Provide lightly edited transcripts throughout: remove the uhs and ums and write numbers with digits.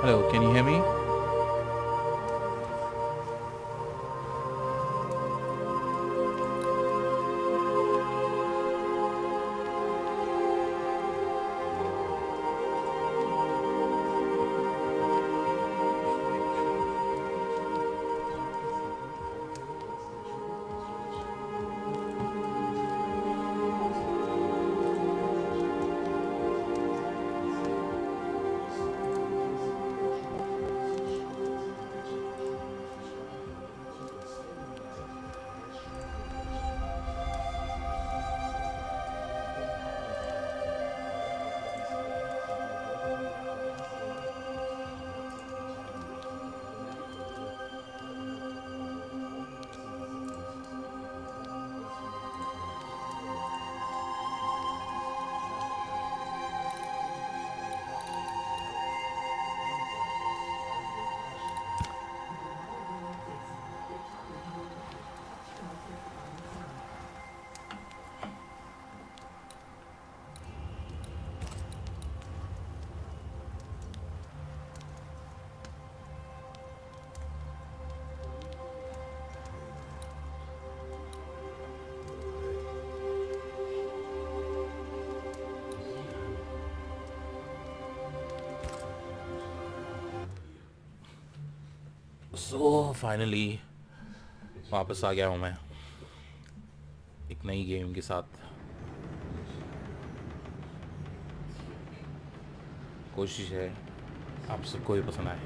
Hello, can you hear me? Finally वापस आ गया हूँ मैं एक नई गेम के साथ। कोशिश है आप सबको भी पसंद आए।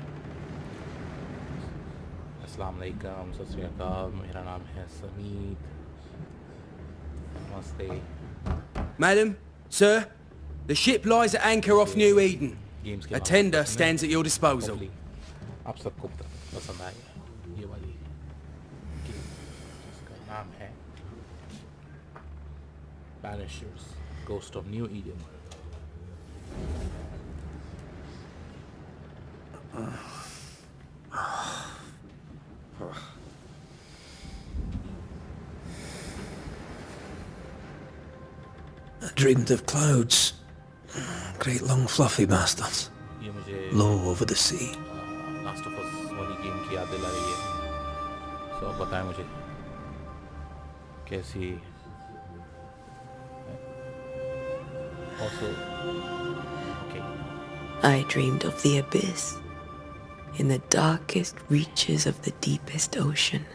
अस्सलाम वालेकुम, सत श्री अकाल, मेरा नाम है समीत। नमस्ते। Madam, sir, the ship lies at anchor off New Eden. A tender stands at your disposal. आप सबको पसंद आएगा ये वाली गेम जिसका नाम है Banishers-Ghosts of New Eden। I dreamed of clouds. Great long fluffy bastards. ये मुझे Low over the sea. Last of us वाली गेम की याद दिला रही है। तो अब बताएं मुझे कैसी। Also, okay. I dreamed of the abyss, in the darkest reaches of the deepest ocean.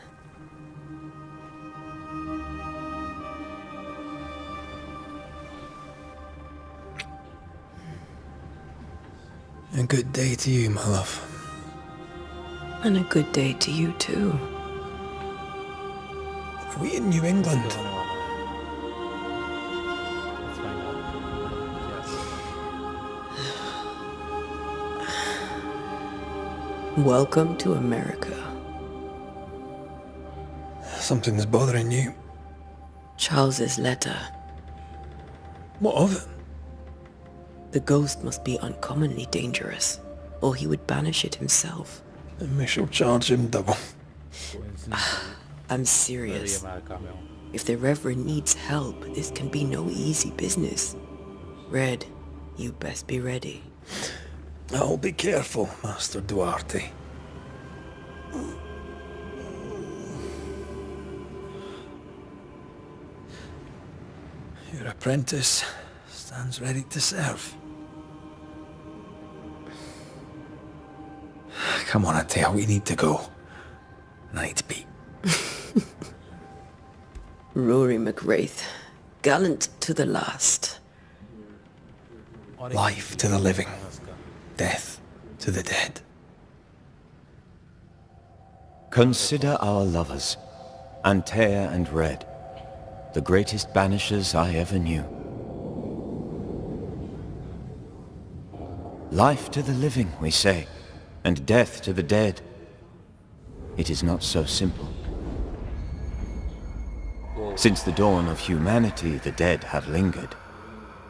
A good day to you, my love. And a good day to you too. Are we in New England? होने वाला है। Let's find out. Yes. Welcome to America. Something's bothering you. Charles's letter. What of it? The ghost must be uncommonly dangerous, or he would banish it himself. Then we shall charge him double. Coincidentally, I'm serious. America में हूँ। If the Reverend needs help, this can be no easy business. Red, you best be ready. I'll be careful, Master Duarte. Your apprentice stands ready to serve. Come on, Atea, we need to go. I need to be. Rory McWraith, gallant to the last. Life to the living, death to the dead. Consider our lovers, Antea and Red, the greatest banishers I ever knew. Life to the living, we say, and death to the dead. It is not so simple. Since the dawn of humanity, the dead have lingered.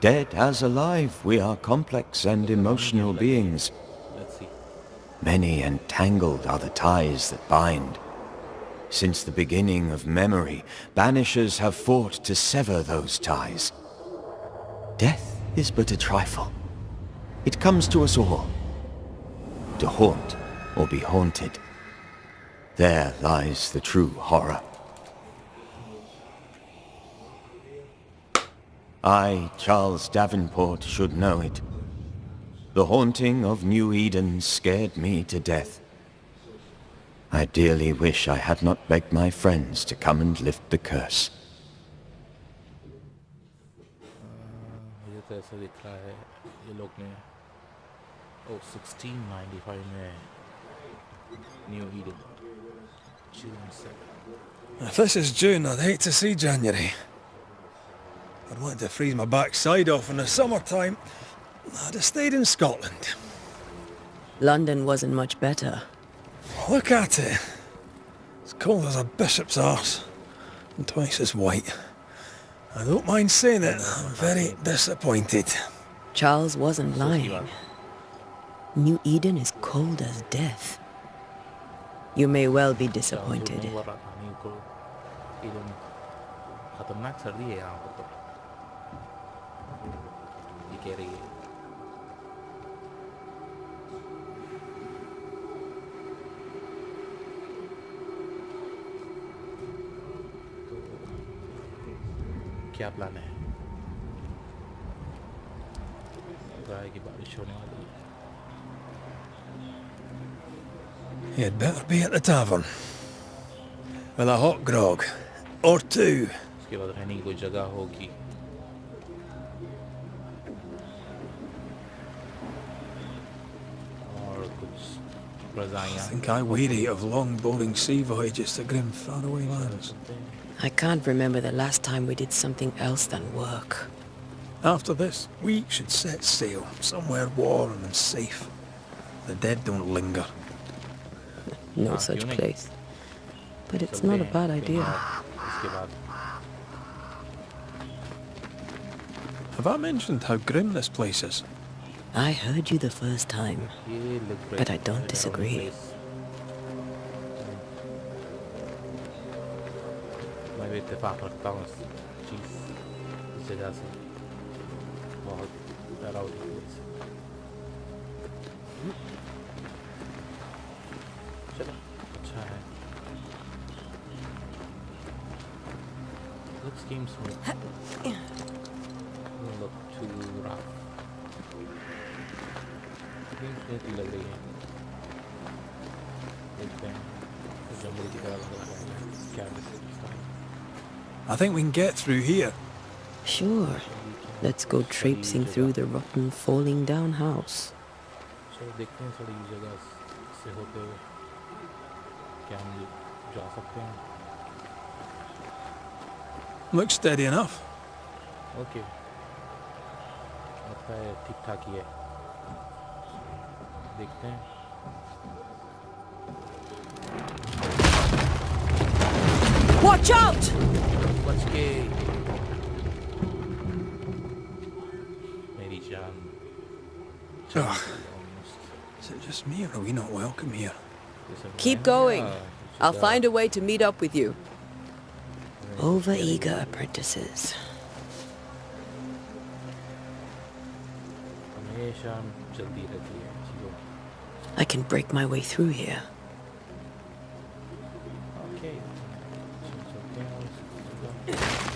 Dead as alive, we are complex and emotional beings. Let's see. Many and tangled are the ties that bind. Since the beginning of memory, banishers have fought to sever those ties. Death is but a trifle. It comes to us all. to haunt or be haunted. There lies the true horror. I, Charles Davenport, should know it. The haunting of New Eden scared me to death. I dearly wish I had not begged my friends to come and lift the curse. मुझे तो ऐसा दिख रहा है ये लोग ने 1695 में new Eden June 7. If this is June, I'd hate to see January. I'd want to freeze my backside off in the summertime. I'd have stayed in Scotland. London wasn't much better. Look at it. It's cold as a bishop's arse. And twice as white. I don't mind saying it, I'm very disappointed. Charles wasn't lying. New Eden is cold as death. You may well be disappointed. खतरनाक सर्दी है यहाँ पर तो ये कह रही है तो क्या प्लान है गाय की बारिश होने वाली है You'd better be at the tavern. With a hot grog. Or two. उसके बाद रहने की कोई जगह होगी और कुछ I रज़ाइयाँ think I weary of long, boring sea voyages to grim, faraway lands. I can't remember the last time we did something else than work. After this, we should set sail somewhere warm and safe. The dead don't linger. No हाँ, such क्यों नहीं? place. But it's चलते not a हैं, bad कहीं idea. और, इसके बाद Have I mentioned how grim this place is? I heard you the first time. ये look great, But I don't right, disagree. place. मैं भी इत्तेफाक रखता हूँ इस चीज़ इस जगह से बहुत डरावनी प्लेस चलो अच्छा है looks seems smooth doesn't look too rough smooth लग रही है देखते हैं जंगल की तरह लग रहा है क्या distance I think we can get through here. Sure. Let's go traipsing through the rotten, falling down house. चलो देखते हैं थोड़ी जगह से होते हुए क्या हम जा सकते हैं Looks steady enough. ओके लगता है ठीक ठाक ही है देखते हैं Watch out! बच के मेरी जान Ugh. Is it just me or are we not welcome here? Keep going. I'll find a way to meet up with you. Over-eager apprentices. हमेशा जल्दी रहती है चीज़ों I can break my way through here. Okay चलते हैं उस जगह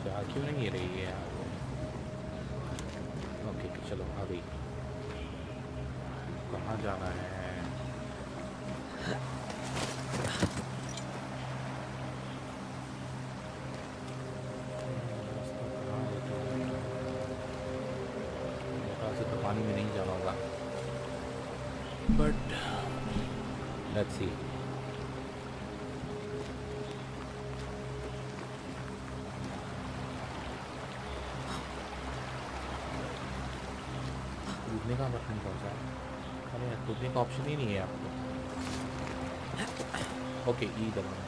जा क्यों नहीं रही है यार ओके चलो आ गई कहाँ जाना है रास्ता कहाँ लेके जा रहा है? मेरे ख्याल से तो पानी में नहीं जाना होगा बट लेट्स सी कूदने का बटन नहीं पहुँचा अरे यार कूदने का ऑप्शन ही नहीं है आपको ओके ई दबाना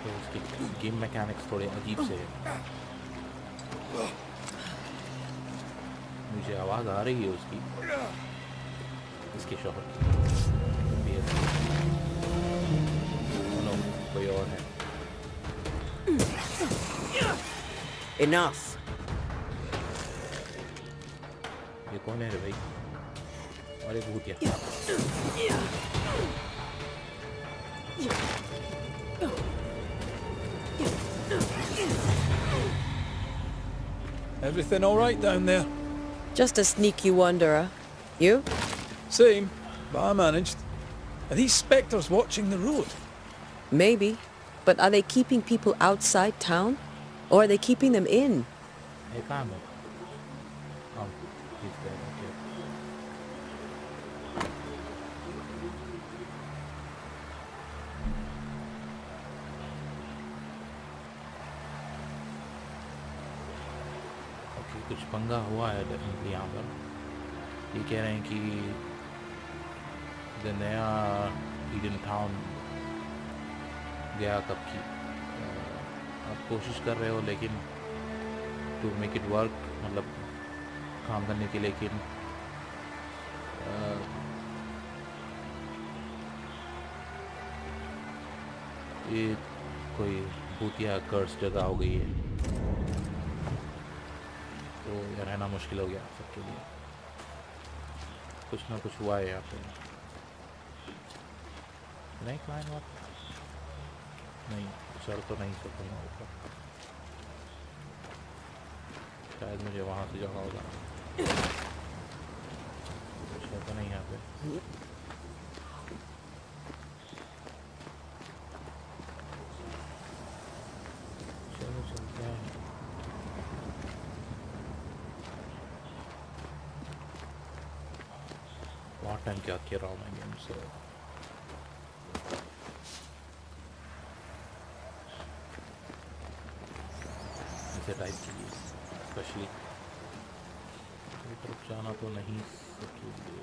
तो उसकी गेम मैकेनिक्स थोड़े अजीब से है मुझे आवाज़ आ रही है उसकी इसके शोहर की नो कोई और है। Enough. ये कौन है रे भाई? अरे भूतिया। Everything all right down there? Just a sneaky wanderer. You? Same, but I managed. Are these spectres watching the road? Maybe. But are they keeping people outside town? Or are they keeping them in? ये काम है। हाँ, ठीक है, okay. Okay, कुछ पंगा हुआ है डेफिनेटली यहाँ पर। ये कह रहे हैं कि जो नया ईडन टाउन गया कब की, आप कोशिश कर रहे हो लेकिन टू मेक इट वर्क, मतलब काम करने के, लेकिन ये कोई भूतिया कर्स जगह हो गई है, तो ये रहना मुश्किल हो गया सबके लिए। कुछ ना कुछ हुआ है यहाँ पे। नहीं क्लाइन हुआ नहीं, सर तो नहीं सकूँगा ऊपर, शायद मुझे वहाँ से जाना होगा। कुछ है तो नहीं यहाँ पे। चलो चलते हैं। बहुत टाइम क्या खेल रहा हूँ मैं गेम से। टाइप की स्पेशली तरफ जाना तो नहीं सकेंगे।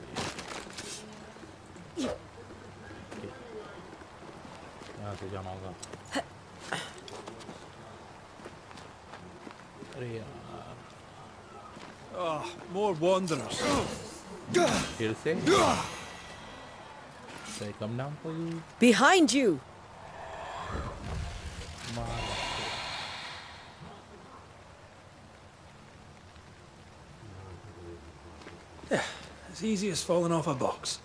यहाँ से जाना होगा। अरे यार, More wanderers. फिर से Should I come down for you? Behind you! As easy as falling off a box.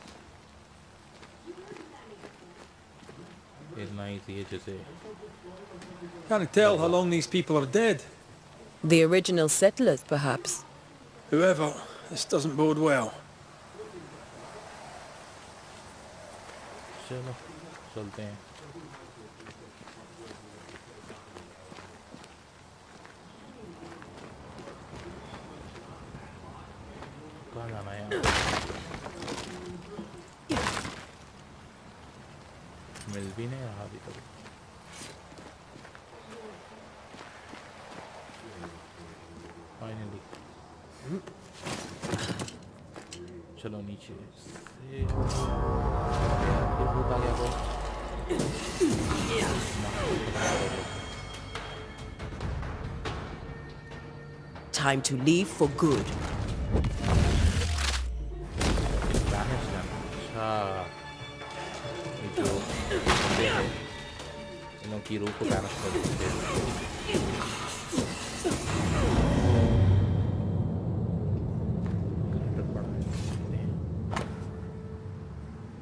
इतना easy है जैसे Can't tell how long these people are dead. The original settlers, perhaps. Whoever, this doesn't bode well. चलो चलते हैं। कहाँ जाना है यार? मिल भी नहीं रहा अभी तक। फाइनली चलो नीचे से। भूत आ गया वो। Time to leave for good. अच्छा, ये जो बंदे हैं, इनों की रूह को बैनिश कर देते हैं।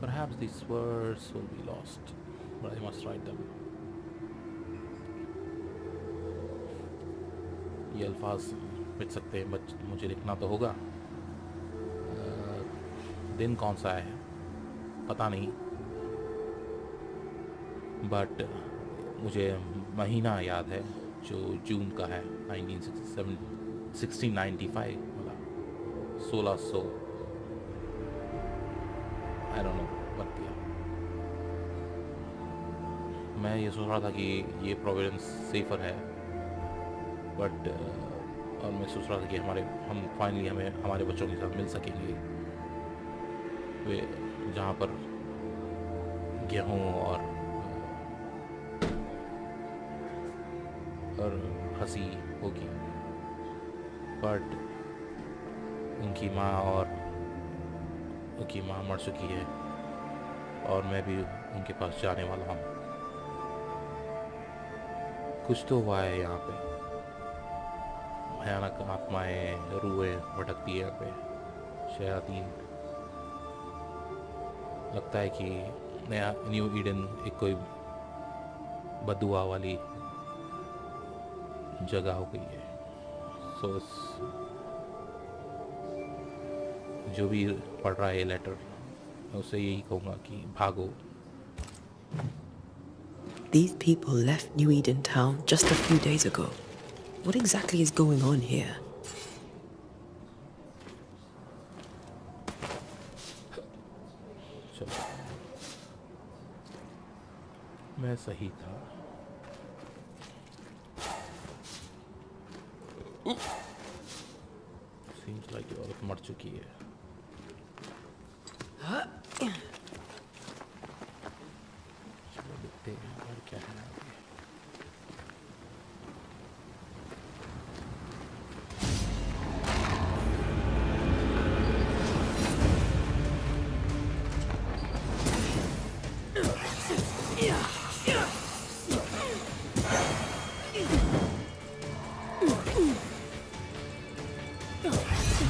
Perhaps these words will be lost, but I must write them. ये अल्फाज मिट सकते हैं, बट मुझे लिखना तो होगा। दिन कौन सा है पता नहीं, बट मुझे महीना याद है जो जून का है 1695, मतलब 1600 आई डोंट नो बट किया। मैं ये सोच रहा था कि ये प्रोविडेंस सेफर है, बट और मैं सोच रहा था कि हम फाइनली हमारे बच्चों के साथ मिल सकेंगे, वे जहाँ पर गेहूँ और हंसी होगी, बट उनकी माँ मर चुकी है, और मैं भी उनके पास जाने वाला हूँ। कुछ तो हुआ है यहाँ पे, भयानक आत्माएं, रूहें भटकती है यहाँ पे, शयातीन। लगता है कि नया न्यू ईडन एक कोई बदुआ वाली जगह हो गई है। सो जो भी पढ़ रहा है ये लेटर, मैं उसे यही कहूँगा कि भागो। These people left New Eden town just a few days ago. What exactly is going on here? चलो, मैं सही था। Seems like ये औरत मर चुकी है। चलो देखते हैं और क्या है आगे।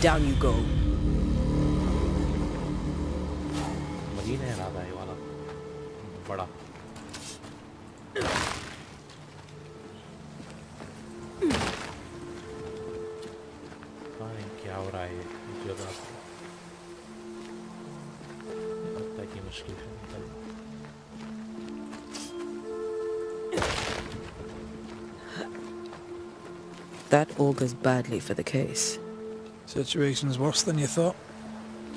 Down you go. मजीद है राधा ये वाला बड़ा। पता नहीं क्या हो रहा है इस जगह पे। लगता है कि मुश्किल है निकलना। That augurs badly for the case. Situation's worse than you thought.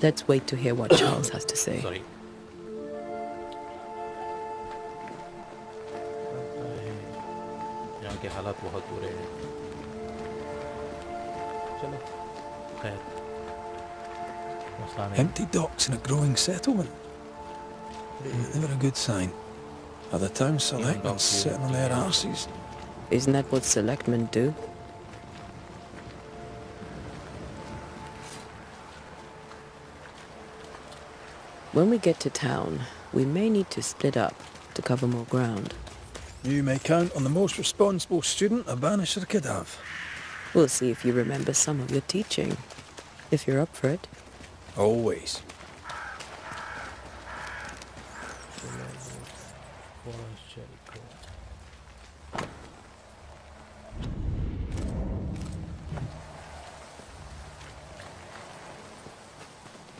Let's wait to hear what Charles has to say. Sorry. यहाँ के हालात बहुत बुरे हैं। चलो, खैर, मसला नहीं। Empty docks in a growing settlement. Never a good sign. Are the town selectmen sitting on their arses? Isn't that what selectmen do? When we get to town, we may need to split up to cover more ground. You may count on the most responsible student a Banisher could have. We'll see if you remember some of your teaching, if you're up for it. Always.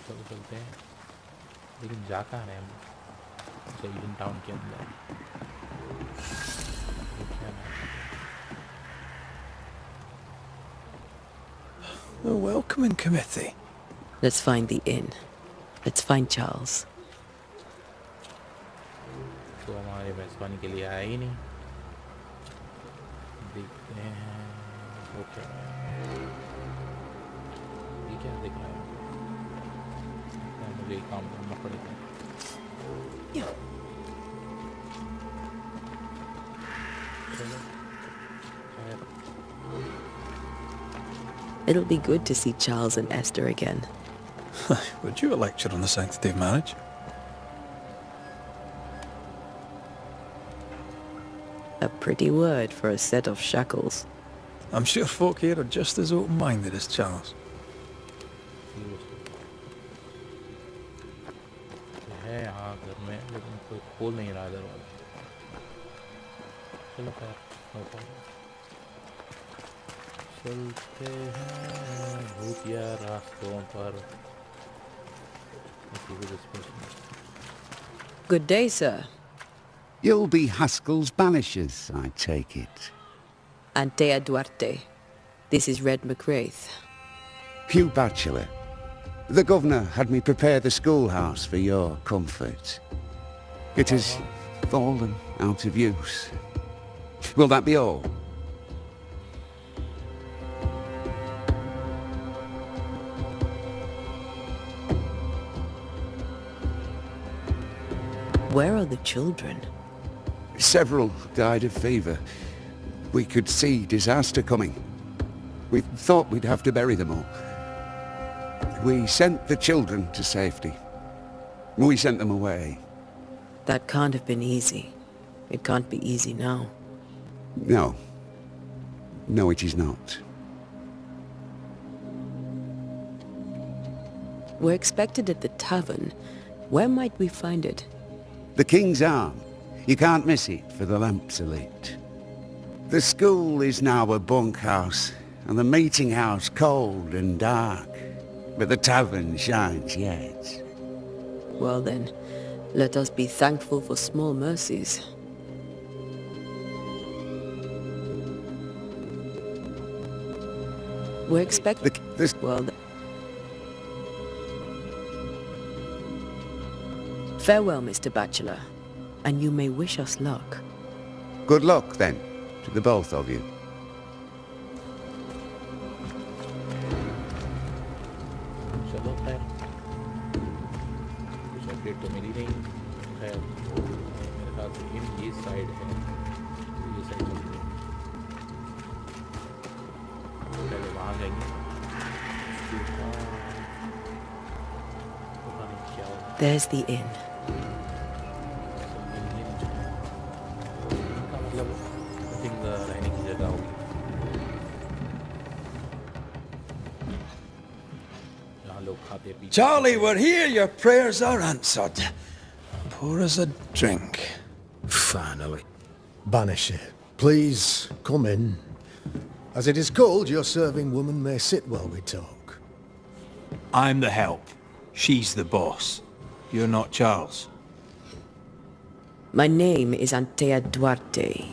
चलो चलते हैं, लेकिन जा कहाँ रहे हैं हम? अच्छा, ईडन टाउन के अंदर। ये क्या है? The welcoming committee. Let's find the inn. Let's find Charles. तो हमारे मेज़बानी के लिए आया ही नहीं। देखते हैं वो क्या है। ये क्या दिख रहा है? मुझे ये काम करना पड़ेगा। चलो, खैर। It'll be good to see Charles and Esther again. Would you a lecture on the sanctity of marriage? A pretty word for a set of shackles. I'm sure folk here are just as open-minded as Charles. है यहाँ घर में, लेकिन कोई खोल नहीं रहा दरवाजा। चलो खैर, नो प्रॉब्लम। चलते हैं भूतिया रास्तों पर। Good day, sir. You'll be Haskell's banishers, I take it. Antea Duarte. This is Red McWraith. Hugh Batchelor. The governor had me prepare the schoolhouse for your comfort. It has fallen out of use. Will that be all? Where are the children? Several died of fever. We could see disaster coming. We thought we'd have to bury them all. We sent the children to safety. We sent them away. That can't have been easy. It can't be easy now. No. No, it is not. We're expected at the tavern. Where might we find it? The King's Arm. You can't miss it, for the lamps are lit. The school is now a bunkhouse, and the meeting house cold and dark. But the tavern shines yet. Well then, let us be thankful for small mercies. We're expected... Well then... Farewell, Mr. Bachelor, and you may wish us luck. Good luck, then, to the both of you. चलो खैर कुछ update तो मिली नहीं खैर मेरे ख्याल से ये साइड है ये साइड चलते हैं पहले वहाँ जाएंगे पता नहीं क्या होगा There's the inn. इनका मतलब आई थिंक रहने की जगह होगी जहाँ लोग खाते पीते Charlie, we're here. Your prayers are answered. Pour us a drink. Finally. Banisher, please come in. As it is cold, your serving woman may sit while we talk. I'm the help. She's the boss. You're not Charles. My name is Antea Duarte.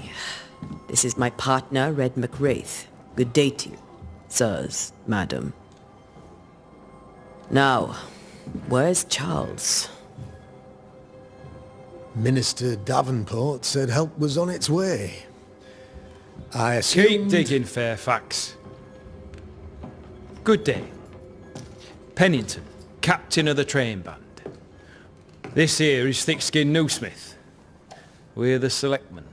This is my partner, Red McWraith. Good day to you, sirs, madam. Now, where's Charles? Minister Davenport said help was on its way. I Keep assumed... digging, Fairfax. Good day. Pennington, captain of the train band. This here is Thick-Skinned Newsmith. We're the selectmen.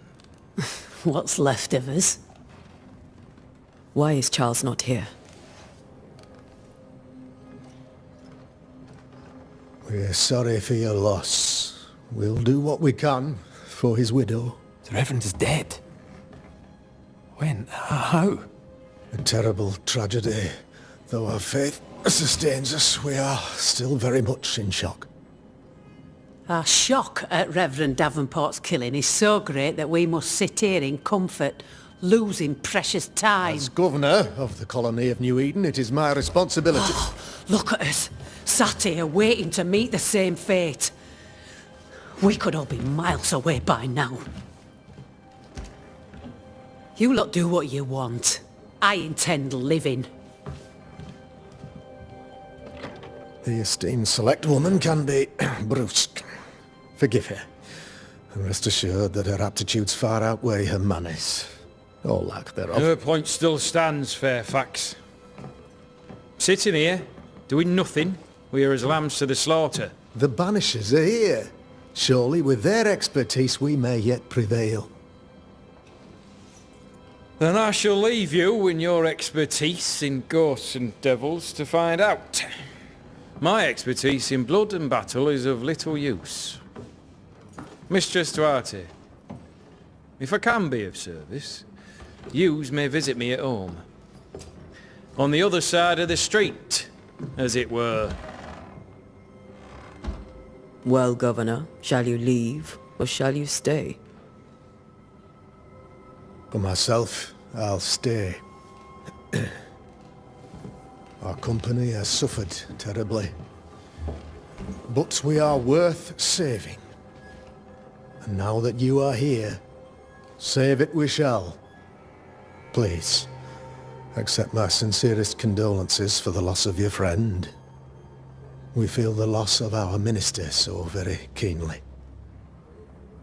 What's left of us? Why is Charles not here? We're sorry for your loss. We'll do what we can for his widow. The Reverend is dead. When? How? A terrible tragedy. Though our faith sustains us, we are still very much in shock. Our shock at Reverend Davenport's killing is so great that we must sit here in comfort, losing precious time. As governor of the colony of New Eden, it is my responsibility... Look at us, sat here waiting to meet the same fate. We could all be miles away by now. You lot do what you want. I intend living. The esteemed select woman can be brusque. Forgive her. And rest assured that her aptitudes far outweigh her manners. Or lack thereof. Her point still stands, Fairfax. Sitting here, doing nothing, we are as lambs to the slaughter. The Banishers are here. Surely with their expertise we may yet prevail. Then I shall leave you and your expertise in ghosts and devils to find out. My expertise in blood and battle is of little use. Mistress Duarte, if I can be of service, yous may visit me at home. On the other side of the street, as it were. Well, Governor, shall you leave or shall you stay? For myself, I'll stay. Our company has suffered terribly. But we are worth saving. And now that you are here, save it we shall. Please, accept my sincerest condolences for the loss of your friend. We feel the loss of our minister so very keenly.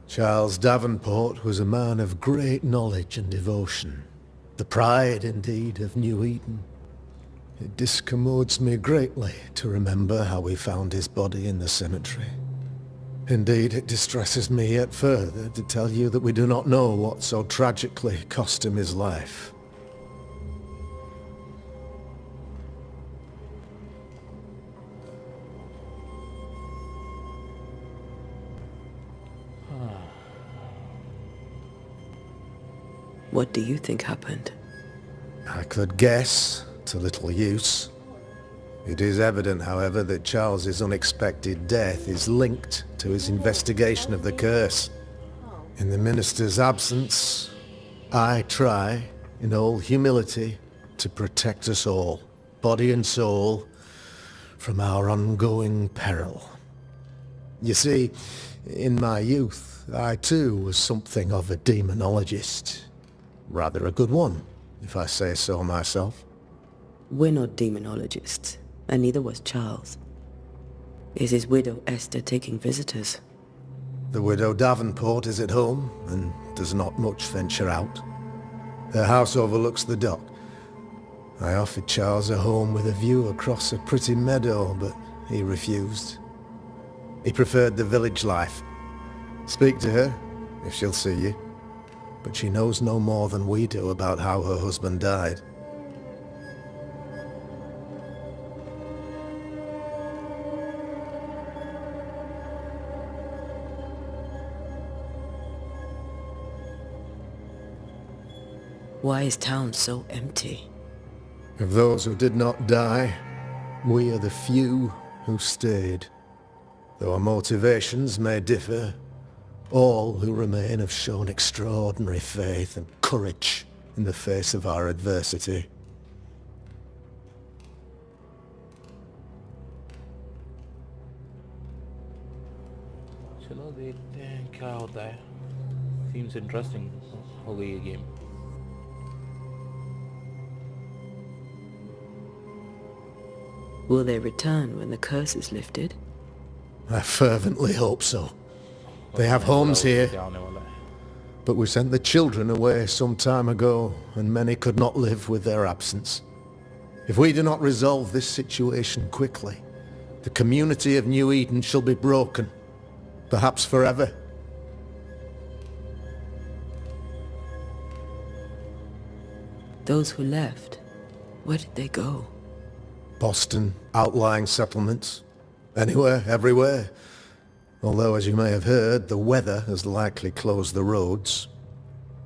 Charles Davenport was a man of great knowledge and devotion. The pride, indeed, of New Eden. It discommodes me greatly to remember how we found his body in the cemetery. Indeed, it distresses me yet further to tell you that we do not know what so tragically cost him his life. What do you think happened? I could guess, to little use. It is evident, however, that Charles's unexpected death is linked to his investigation of the curse. In the minister's absence, I try, in all humility, to protect us all, body and soul, from our ongoing peril. You see, in my youth, I too was something of a demonologist. Rather a good one, if I say so myself. We're not demonologists, and neither was Charles. Is his widow Esther taking visitors? The widow Davenport is at home, and does not much venture out. Her house overlooks the dock. I offered Charles a home with a view across a pretty meadow, but he refused. He preferred the village life. Speak to her, if she'll see you. But she knows no more than we do about how her husband died. Why is town so empty? Of those who did not die, we are the few who stayed. Though our motivations may differ, all who remain have shown extraordinary faith and courage in the face of our adversity. चलो देखते हैं क्या होता है. Seems interesting हो गई ये game. Will they return when the curse is lifted? I fervently hope so. They have homes here, but we sent the children away some time ago, and many could not live with their absence. If we do not resolve this situation quickly, the community of New Eden shall be broken, perhaps forever. Those who left, where did they go? Boston, outlying settlements, anywhere, everywhere. Although, as you may have heard, the weather has likely closed the roads.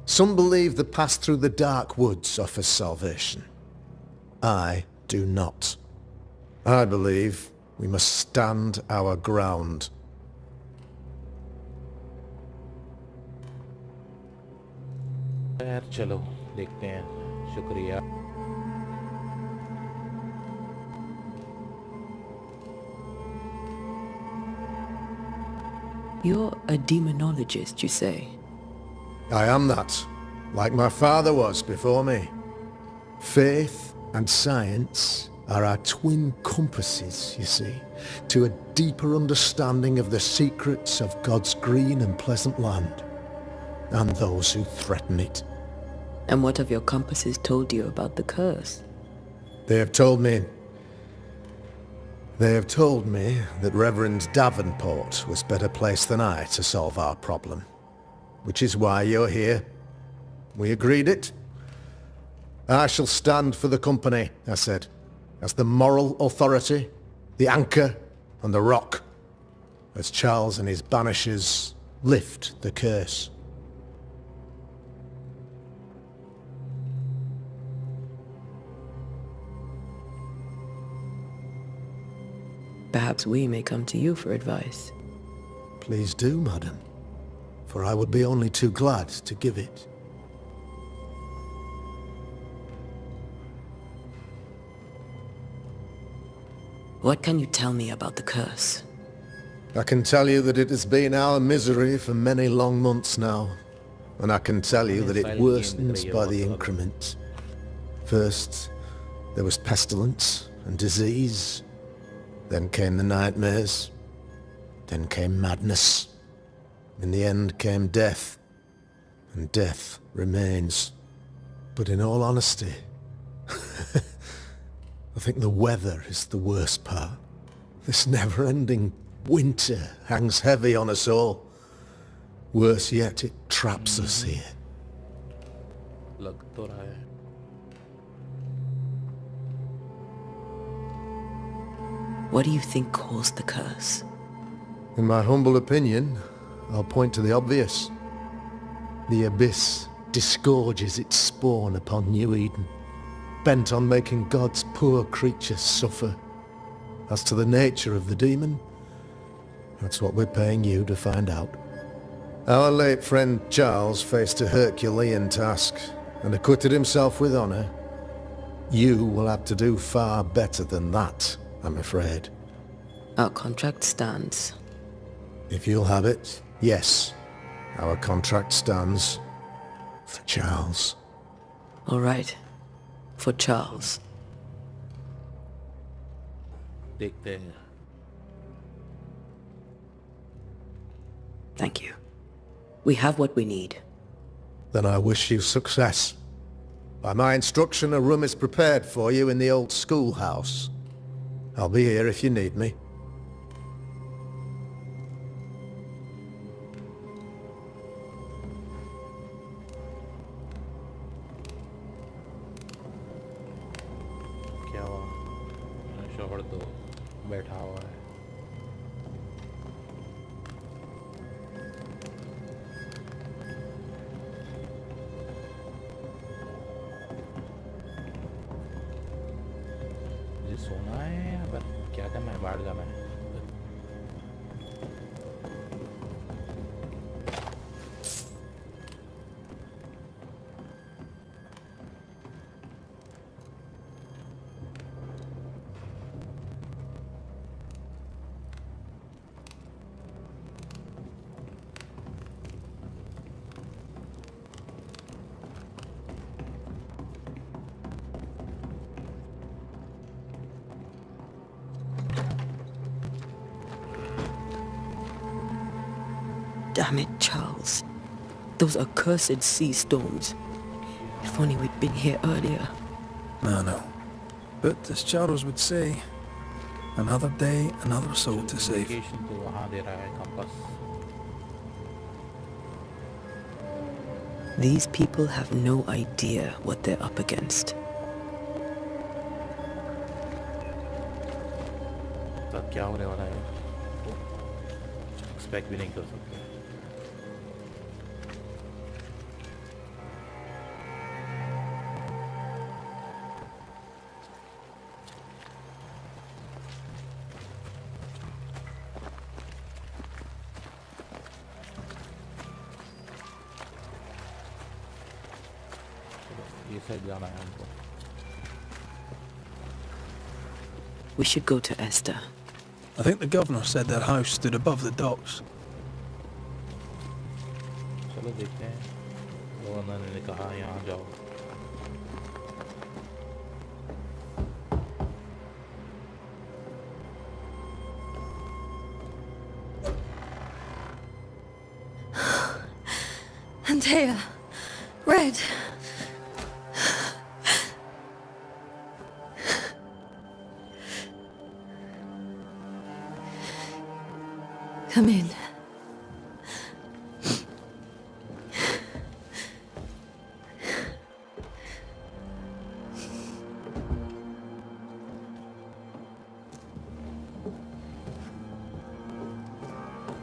Some believe the path through the dark woods offers salvation. I do not. I believe we must stand our ground. यार चलो देखते हैं. शुक्रिया. You're a demonologist, you say? I am that, like my father was before me. Faith and science are our twin compasses, you see, to a deeper understanding of the secrets of God's green and pleasant land, and those who threaten it. And what have your compasses told you about the curse? They have told me that Reverend Davenport was better placed than I to solve our problem. Which is why you're here. We agreed it. I shall stand for the company, I said, as the moral authority, the anchor and the rock, as Charles and his banishers lift the curse. Perhaps we may come to you for advice. Please do, madam, for I would be only too glad to give it. What can you tell me about the curse? I can tell you that it has been our misery for many long months now, and I can tell you that it worsens by the increment. First, there was pestilence and disease. Then came the nightmares. Then came madness. In the end came death. And death remains. But in all honesty, I think the weather is the worst part. This never-ending winter hangs heavy on us all. Worse yet, it traps us here. लग तो रहा है. What do you think caused the curse? In my humble opinion, I'll point to the obvious. The abyss disgorges its spawn upon New Eden, bent on making God's poor creatures suffer. As to the nature of the demon, that's what we're paying you to find out. Our late friend Charles faced a Herculean task and acquitted himself with honor. You will have to do far better than that, I'm afraid. Our contract stands. If you'll have it, yes. Our contract stands for Charles. All right. For Charles. देखते हैं. Thank you. We have what we need. Then I wish you success. By my instruction, a room is prepared for you in the old schoolhouse. I'll be here if you need me. क्या हुआ? शोहर तो बैठा हुआ है. मुझे सोना है या फिर क्या करना है? बाहर जाना है. Damn it, Charles. Those accursed sea storms. If only we'd been here earlier. No. But as Charles would say, another day, another soul to save. Navigation तो वहाँ दे रहा है compass. These people have no idea what they're up against. तब क्या होने वाला है? Expect भी नहीं कर सकते. ये साइड जाना है हमको. We should go to Esther. I think the governor said their house stood above the docks. चलो देखते हैं. गवर्नर ने कहा यहाँ जाओ. Antea, Red. Come in.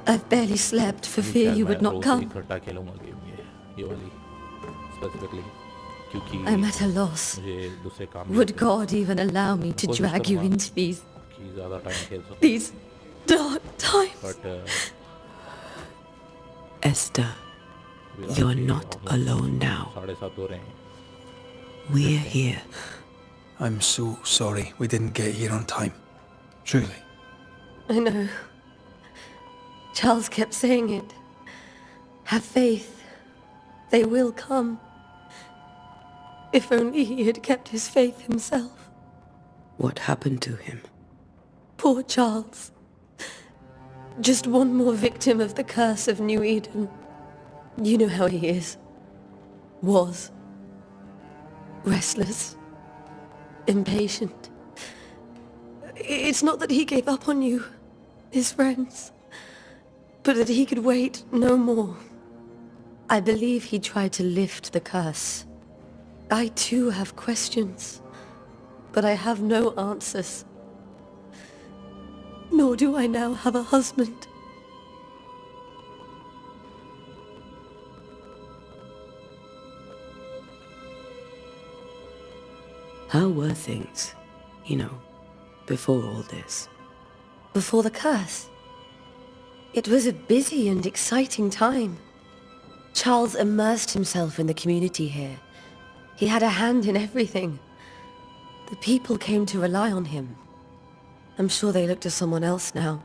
I've barely slept for fear you would not come. इकट्ठा खेलूंगा गेम ये वाली specifically क्योंकि I'm at a loss. मुझे दूसरे काम Would God even allow me to drag you into कि ज़्यादा टाइम खेल सकूं. these dark times? But Esther, you're not alone now. 7:30 हो रहे हैं. We're here. I'm so sorry we didn't get here on time. Truly. I know. Charles kept saying it. Have faith. They will come. If only he had kept his faith himself. What happened to him? Poor Charles. Just one more victim of the curse of New Eden. You know how he is. Was. Restless. Impatient. It's not that he gave up on you, his friends, but that he could wait no more. I believe he tried to lift the curse. I too have questions, but I have no answers. Nor do I now have a husband. How were things, before all this? Before the curse. It was a busy and exciting time. Charles immersed himself in the community here. He had a hand in everything. The people came to rely on him. I'm sure they look to someone else now,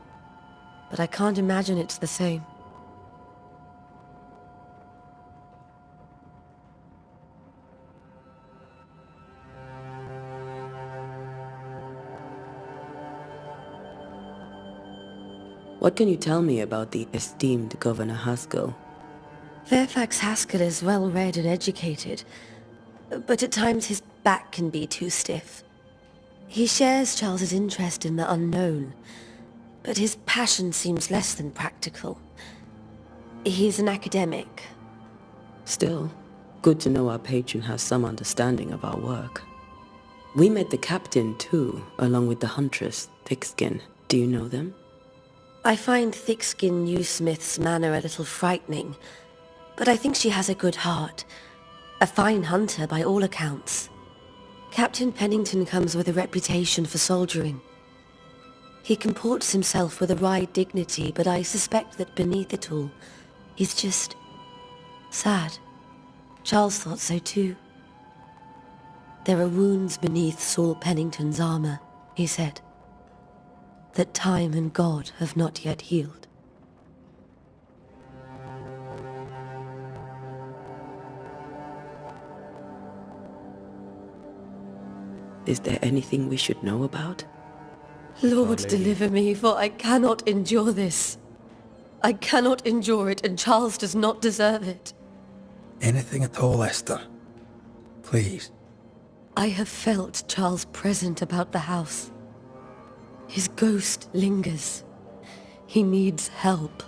but I can't imagine it's the same. What can you tell me about the esteemed Governor Haskell? Fairfax Haskell is well-read and educated, but at times his back can be too stiff. He shares Charles's interest in the unknown, but his passion seems less than practical. He's an academic. Still, good to know our patron has some understanding of our work. We met the captain too, along with the huntress, Thickskin. Do you know them? I find Thickskin Newsmith's manner a little frightening, but I think she has a good heart. A fine hunter by all accounts. Captain Pennington comes with a reputation for soldiering. He comports himself with a wry dignity, but I suspect that beneath it all, he's just sad. Charles thought so too. There are wounds beneath Saul Pennington's armor, he said, that time and God have not yet healed. Is there anything we should know about? Lord, deliver me, for I cannot endure this. I cannot endure it, and Charles does not deserve it. Anything at all, Esther. Please. I have felt Charles present about the house. His ghost lingers. He needs help.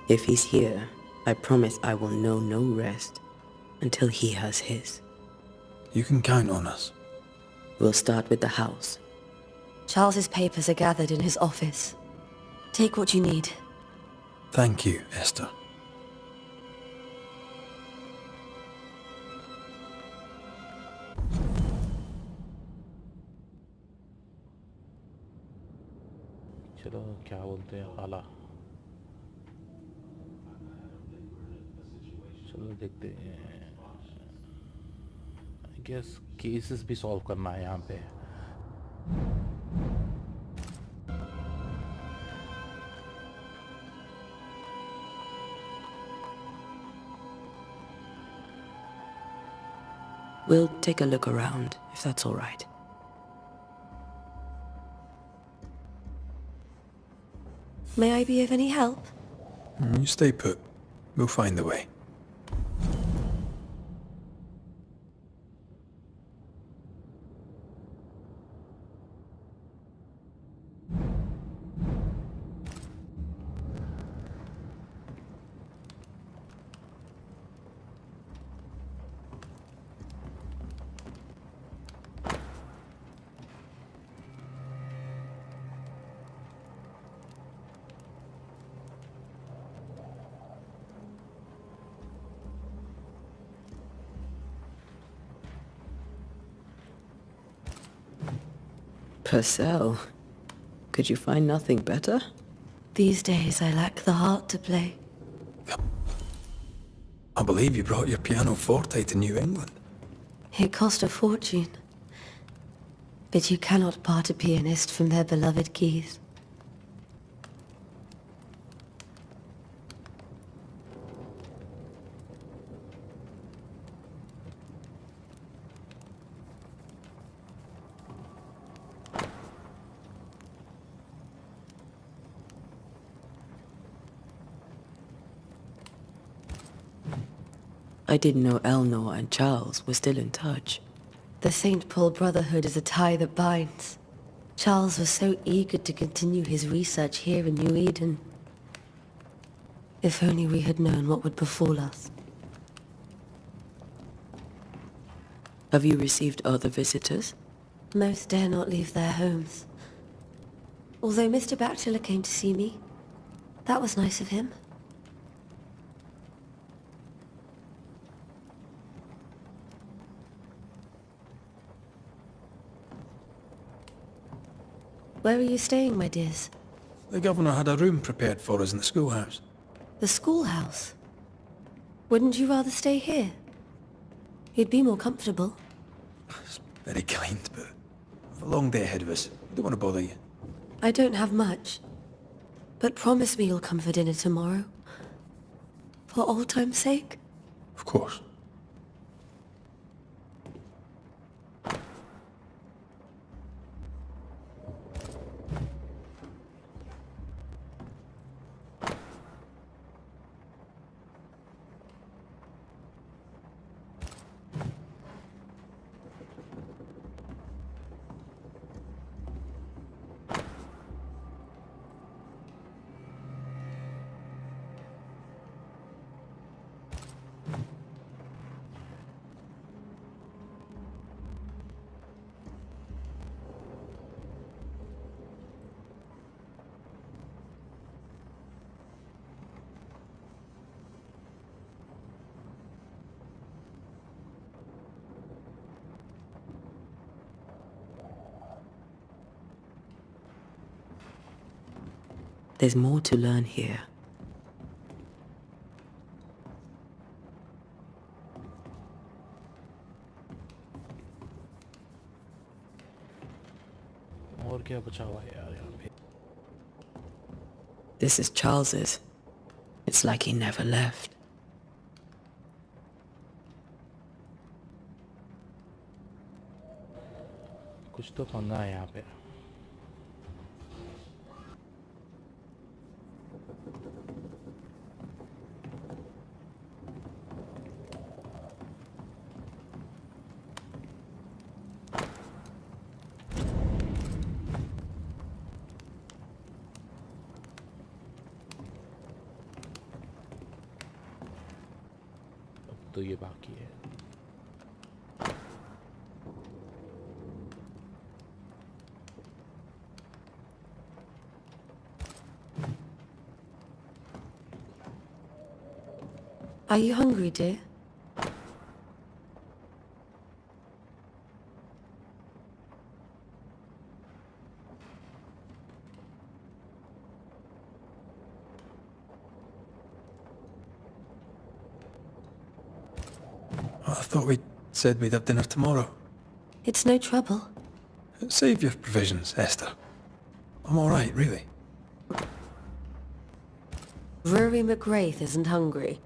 If he's here, I promise I will know no rest until he has his. You can count on us. We'll start with the house. Charles's papers are gathered in his office. Take what you need. Thank you, Esther. चलो क्या बोलते हैं खाला चलो देखते हैं I guess cases भी solve करना है यहाँ पे We'll take a look around, if that's all right. May I be of any help? You stay put. We'll find the way. Purcell, could you find nothing better? These days I lack the heart to play. I believe you brought your pianoforte to New England. It cost a fortune. But you cannot part a pianist from their beloved keys. I didn't know Eleanor and Charles were still in touch. The St. Paul Brotherhood is a tie that binds. Charles was so eager to continue his research here in New Eden. If only we had known what would befall us. Have you received other visitors? Most dare not leave their homes. Although Mr. Batchelor came to see me. That was nice of him. Where are you staying, my dears? The governor had a room prepared for us in the schoolhouse. The schoolhouse? Wouldn't you rather stay here? You'd be more comfortable. It's very kind, but we've a long day ahead of us. Don't want to bother you. I don't have much. But promise me you'll come for dinner tomorrow. For old time's sake. Of course. There's more to learn here. और क्या बचा हुआ है यार यहाँ पे? This is Charles's. It's like he never left. कुछ तो पंगा है यहाँ पे. तो ये बाकी है. Are you hungry, dear? I thought we said we'd have dinner tomorrow. It's no trouble. Save your provisions, Esther. I'm all right, really. Rory McGrath isn't hungry.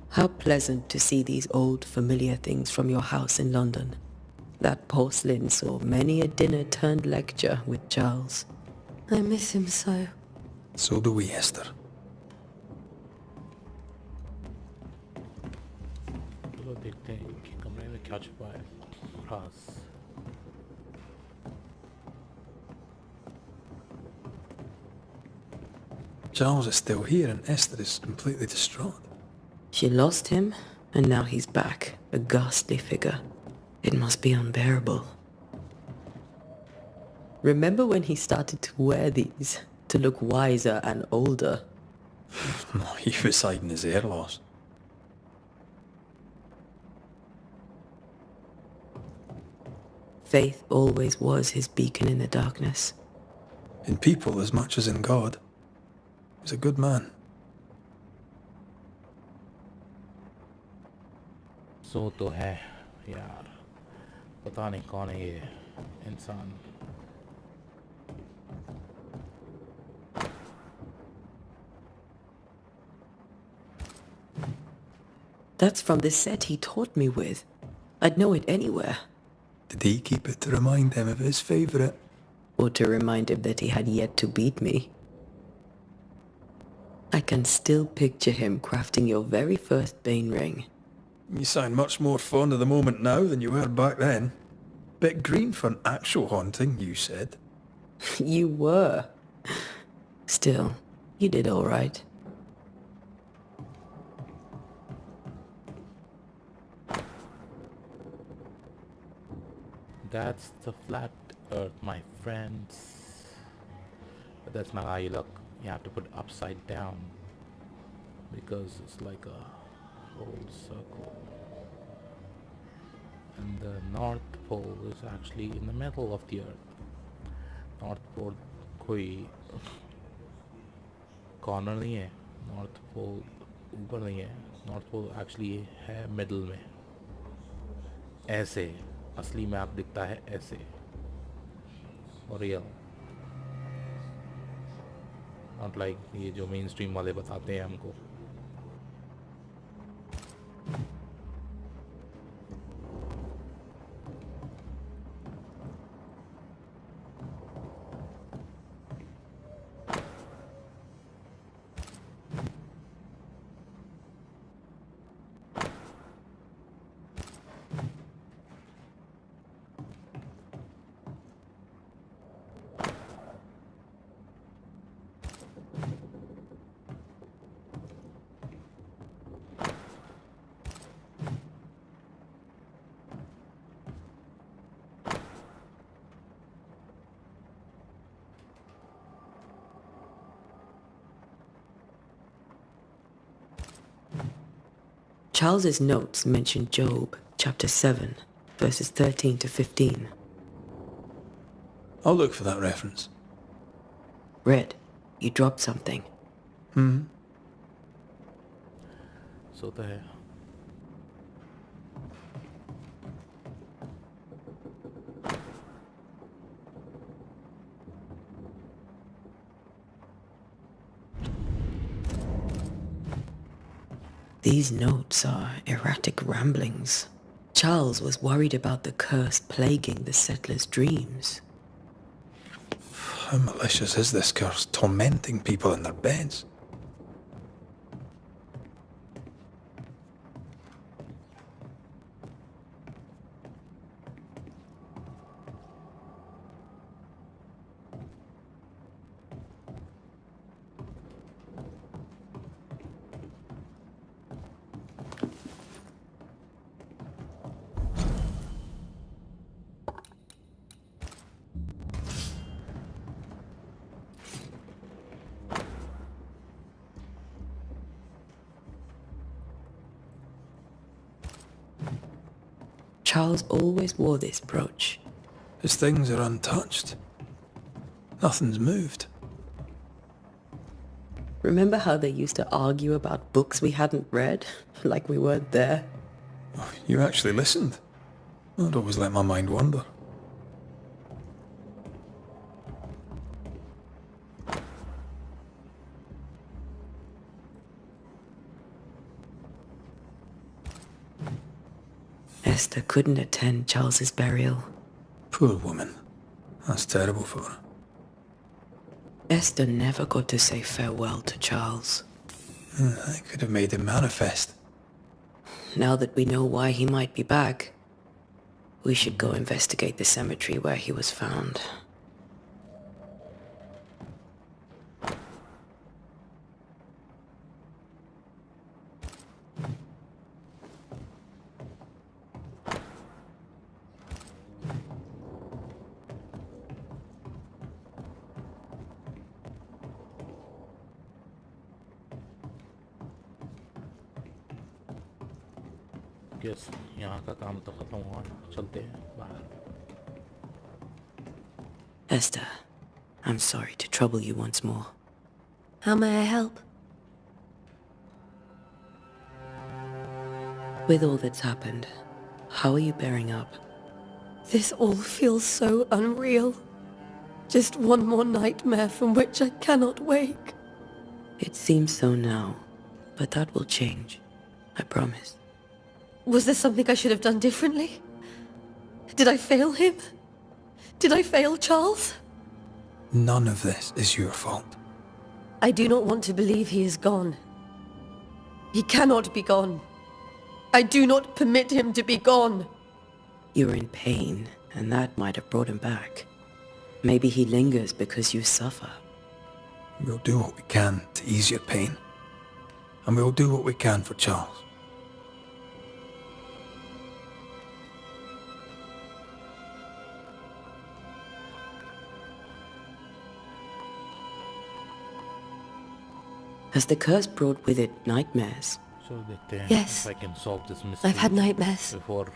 How pleasant to see these old familiar things from your house in London. That porcelain saw many a dinner-turned-lecture with Charles. I miss him so. So do we, Esther. चलो देखते हैं कि कमरे में क्या छुपा है. खास. Charles is still here and Esther is completely distraught. She lost him, and now he's back, a ghastly figure. It must be unbearable. Remember when he started to wear these, to look wiser and older? No, he was hiding his hair loss. Faith always was his beacon in the darkness. In people as much as in God. He's a good man. सो तो है यार. पता नहीं कौन है ये इंसान. That's from the set he taught me with. I'd know it anywhere. Did he keep it to remind him of his favourite? Or to remind him that he had yet to beat me. I can still picture him crafting your very first Bane ring. You sound much more fond of the moment now than you were back then. Bit green for an actual haunting, you said. You were. Still, you did all right. That's the flat earth, my friends. But that's not how you look. You have to put it upside down. Because it's like a whole circle. And the North Pole is actually in the middle of the Earth. North Pole कोई corner नहीं है, north pole ऊपर नहीं है, north pole actually है middle में, ऐसे असली मैप दिखता है ऐसे, और रियल, नॉट लाइक ये जो मेन स्ट्रीम वाले बताते हैं हमको. Charles's notes mention Job, chapter 7, verses 13 to 15. I'll look for that reference. Red, you dropped something. सोता है. These notes are erratic ramblings. Charles was worried about the curse plaguing the settlers' dreams. How malicious is this curse, tormenting people in their beds? Charles always wore this brooch. His things are untouched. Nothing's moved. Remember how they used to argue about books we hadn't read? Like we weren't there? Oh, you actually listened. I'd always let my mind wander. Esther couldn't attend Charles's burial. Poor woman. That's terrible for her. Esther never got to say farewell to Charles. I could have made him manifest. Now that we know why he might be back, we should go investigate the cemetery where he was found. Yes, यहाँ का काम तो खत्म हुआ, चलते हैं बाहर. Esther, I'm sorry to trouble you once more. How may I help? With all that's happened, how are you bearing up? This all feels so unreal. Just one more nightmare from which I cannot wake. It seems so now, but that will change. I promise. Was there something I should have done differently? Did I fail him? Did I fail Charles? None of this is your fault. I do not want to believe he is gone. He cannot be gone. I do not permit him to be gone. You're in pain, and that might have brought him back. Maybe he lingers because you suffer. We'll do what we can to ease your pain. And we'll do what we can for Charles. Has the curse brought with it nightmares? चलो देखते हैं Yes. if I can solve this I've mystery had nightmares. before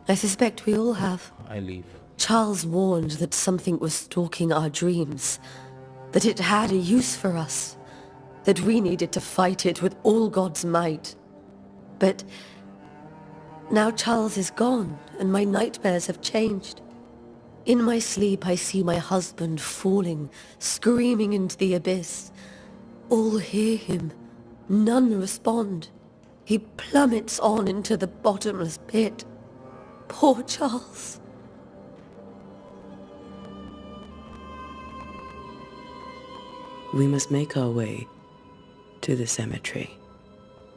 I suspect we all have. I leave. Charles warned that something was stalking our dreams, that it had a use for us, that we needed to fight it with all God's might. But now Charles is gone, and my nightmares have changed. In my sleep I see my husband falling, screaming into the abyss. All hear him. None respond. He plummets on into the bottomless pit. Poor Charles. We must make our way to the cemetery.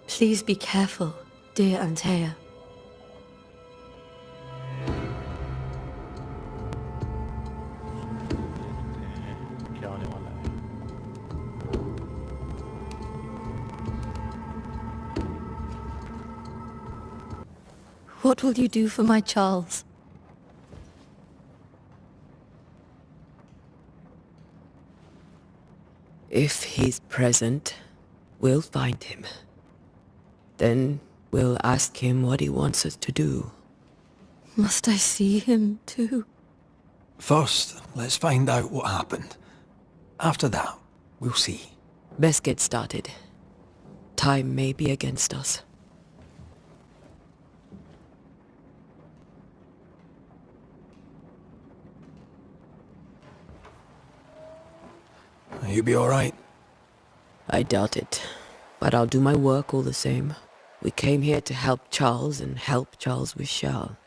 Please be careful, dear Antea. क्या होने वाला है? What will you do for my Charles? If he's present, we'll find him. Then we'll ask him what he wants us to do. Must I see him too? First, let's find out what happened. After that, we'll see. Best get started. Time may be against us. You be alright? I doubt it, but I'll do my work all the same. We came here to help Charles, and help Charles we shall.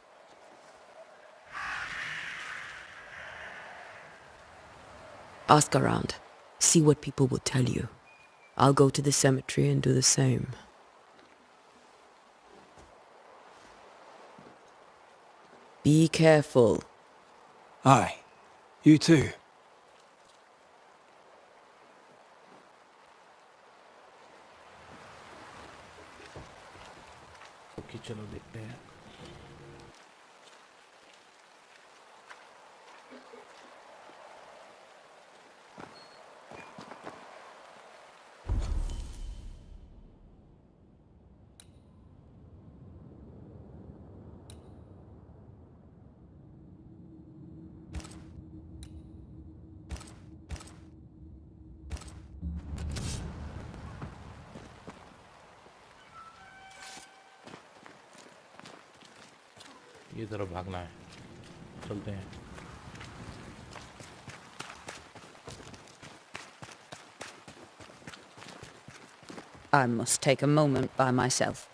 Ask around. See what people will tell you. I'll go to the cemetery and do the same. Be careful. Aye. You too. Okay, चलो देखते हैं. ये तरफ भागना है. चलते हैं. I must take a moment by myself.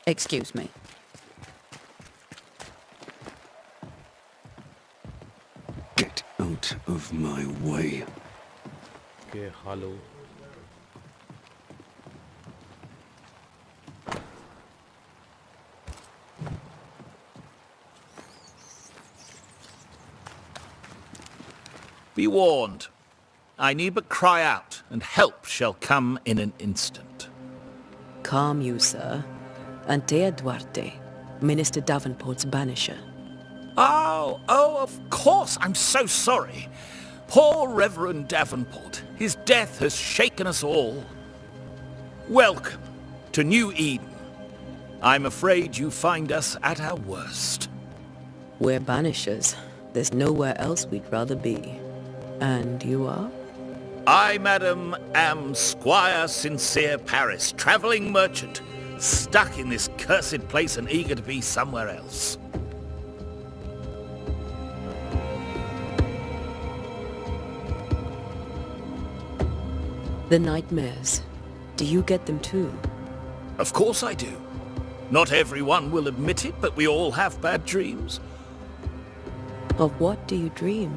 Excuse me. Get out of my way. Okay, hello. Be warned. I need but cry out, and help shall come in an instant. Calm you, sir. Antea Duarte, Minister Davenport's banisher. Oh, of course. I'm so sorry. Poor Reverend Davenport. His death has shaken us all. Welcome to New Eden. I'm afraid you find us at our worst. We're banishers. There's nowhere else we'd rather be. And you are? I, madam, am Squire Sincere Paris, travelling merchant, stuck in this cursed place and eager to be somewhere else. The nightmares. Do you get them too? Of course I do. Not everyone will admit it, but we all have bad dreams. Of what do you dream?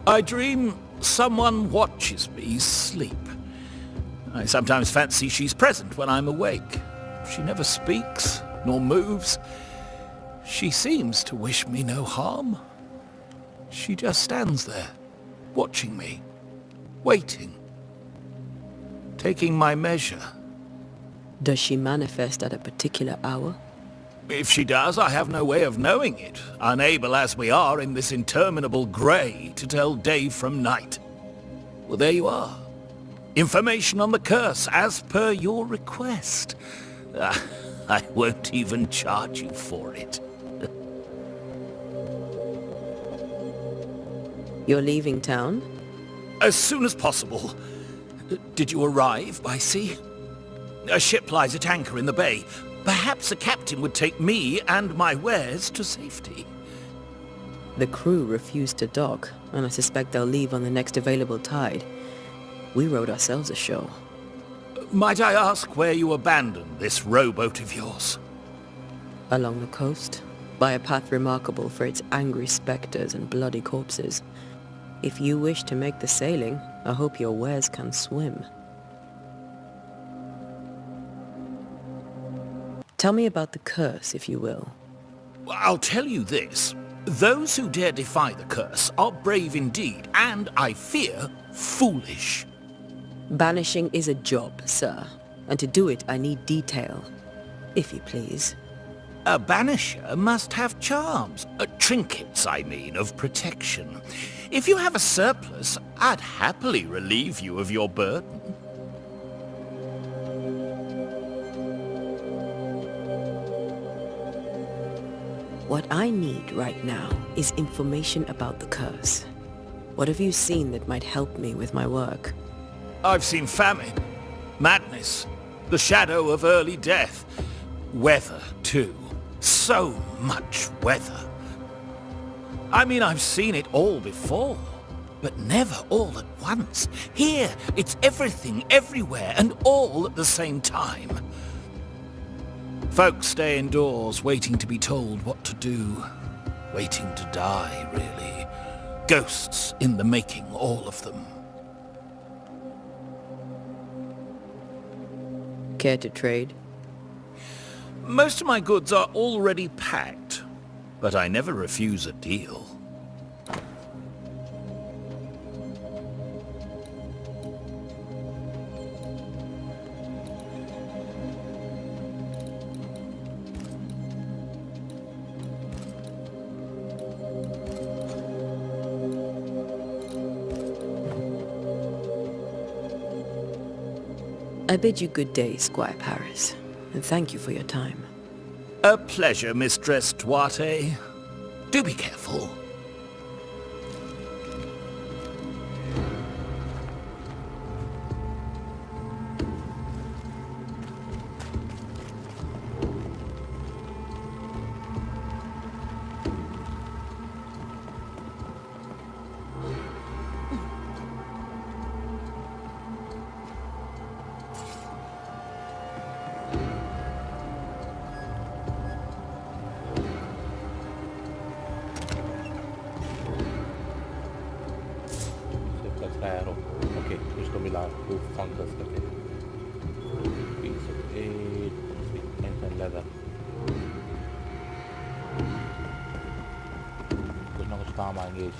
I dream someone watches me sleep. I sometimes fancy she's present when I'm awake. She never speaks, nor moves. She seems to wish me no harm. She just stands there, watching me, waiting, taking my measure. Does she manifest at a particular hour? If she does, I have no way of knowing it, unable as we are in this interminable grey to tell day from night. Well, there you are. Information on the curse as per your request. I won't even charge you for it. You're leaving town? As soon as possible. Did you arrive by sea? A ship lies at anchor in the bay. Perhaps the captain would take me and my wares to safety. The crew refused to dock, and I suspect they'll leave on the next available tide. We rode ourselves ashore. Might I ask where you abandoned this rowboat of yours? Along the coast, by a path remarkable for its angry spectres and bloody corpses. If you wish to make the sailing, I hope your wares can swim. Tell me about the curse, if you will. I'll tell you this. Those who dare defy the curse are brave indeed, and, I fear, foolish. Banishing is a job, sir. And to do it, I need detail. If you please. A banisher must have charms. Trinkets, I mean, of protection. If you have a surplus, I'd happily relieve you of your burden. What I need right now is information about the curse. What have you seen that might help me with my work? I've seen famine, madness, the shadow of early death, weather, too. So much weather. I mean, I've seen it all before, but never all at once. Here, it's everything, everywhere, and all at the same time. Folks stay indoors, waiting to be told what to do. Waiting to die, really. Ghosts in the making, all of them. Care to trade? Most of my goods are already packed, but I never refuse a deal. I bid you good day, Squire Paris, and thank you for your time. A pleasure, Mistress Duarte. Do be careful. arrow. Okay, इसको मिला to fungus करते हैं. Piece of 8, segment and leather. कुछ ना कुछ काम आएंगे.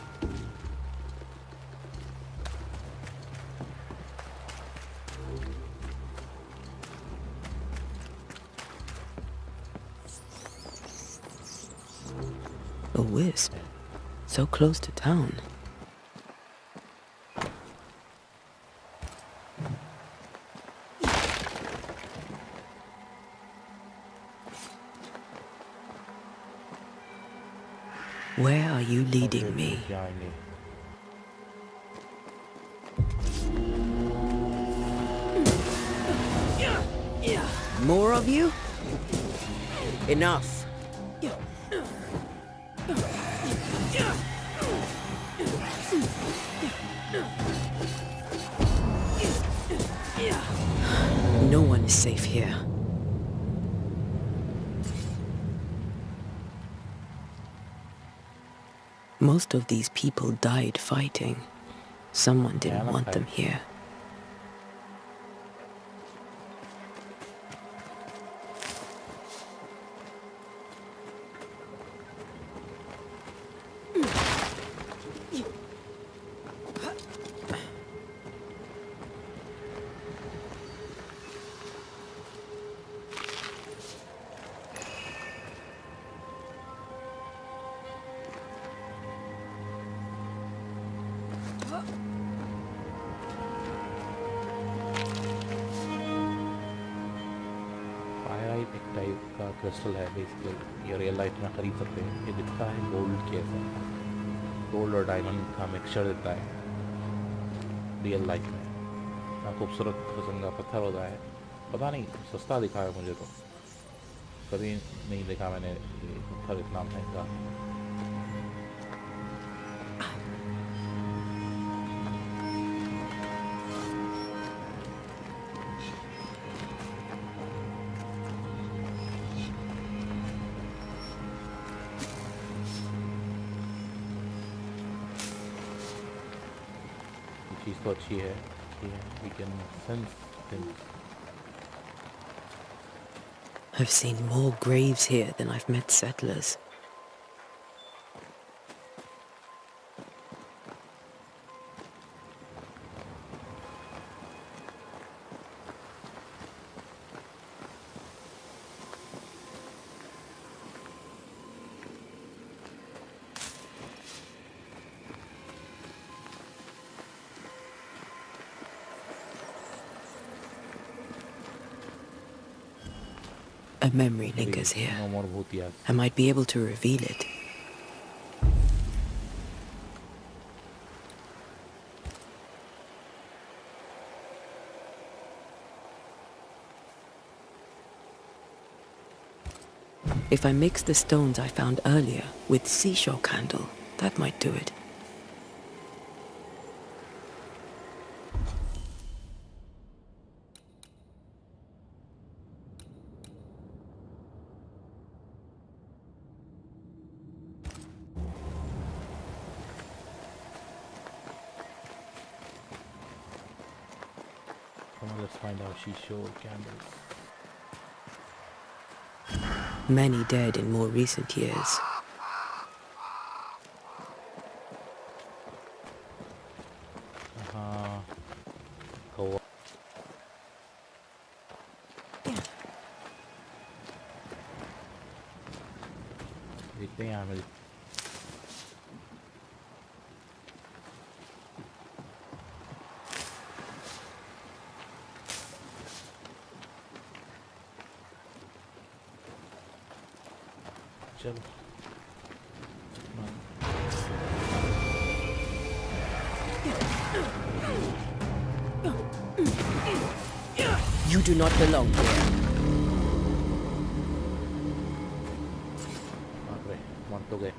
A wisp, so close to town. Where are you leading me? More of you? Enough. No one is safe here. Most of these people died fighting. Someone didn't want them here. Pyrite एक type का crystal है basically, ये real life में खरीद सकते हैं। ये दिखता है गोल्ड के ऐसा, गोल्ड और डायमंड का मिक्सचर देता है रियल लाइफ में। इतना खूबसूरत किस्म का पत्थर होता है, पता नहीं सस्ता दिखा है मुझे, तो कभी नहीं देखा मैंने ये पत्थर इतना महंगा। चीज़ तो अच्छी है कि we can sense things. I've seen more graves here than I've met settlers. A memory lingers here. No more bhutiyas. I might be able to reveal it. If I mix the stones I found earlier with seashore candle, that might do it. Come on, let's find out seashore candles. Many dead in more recent years. Go. देखते हैं यहाँ मिल। चलो You do not belong here. बाप रे, मर तो गए।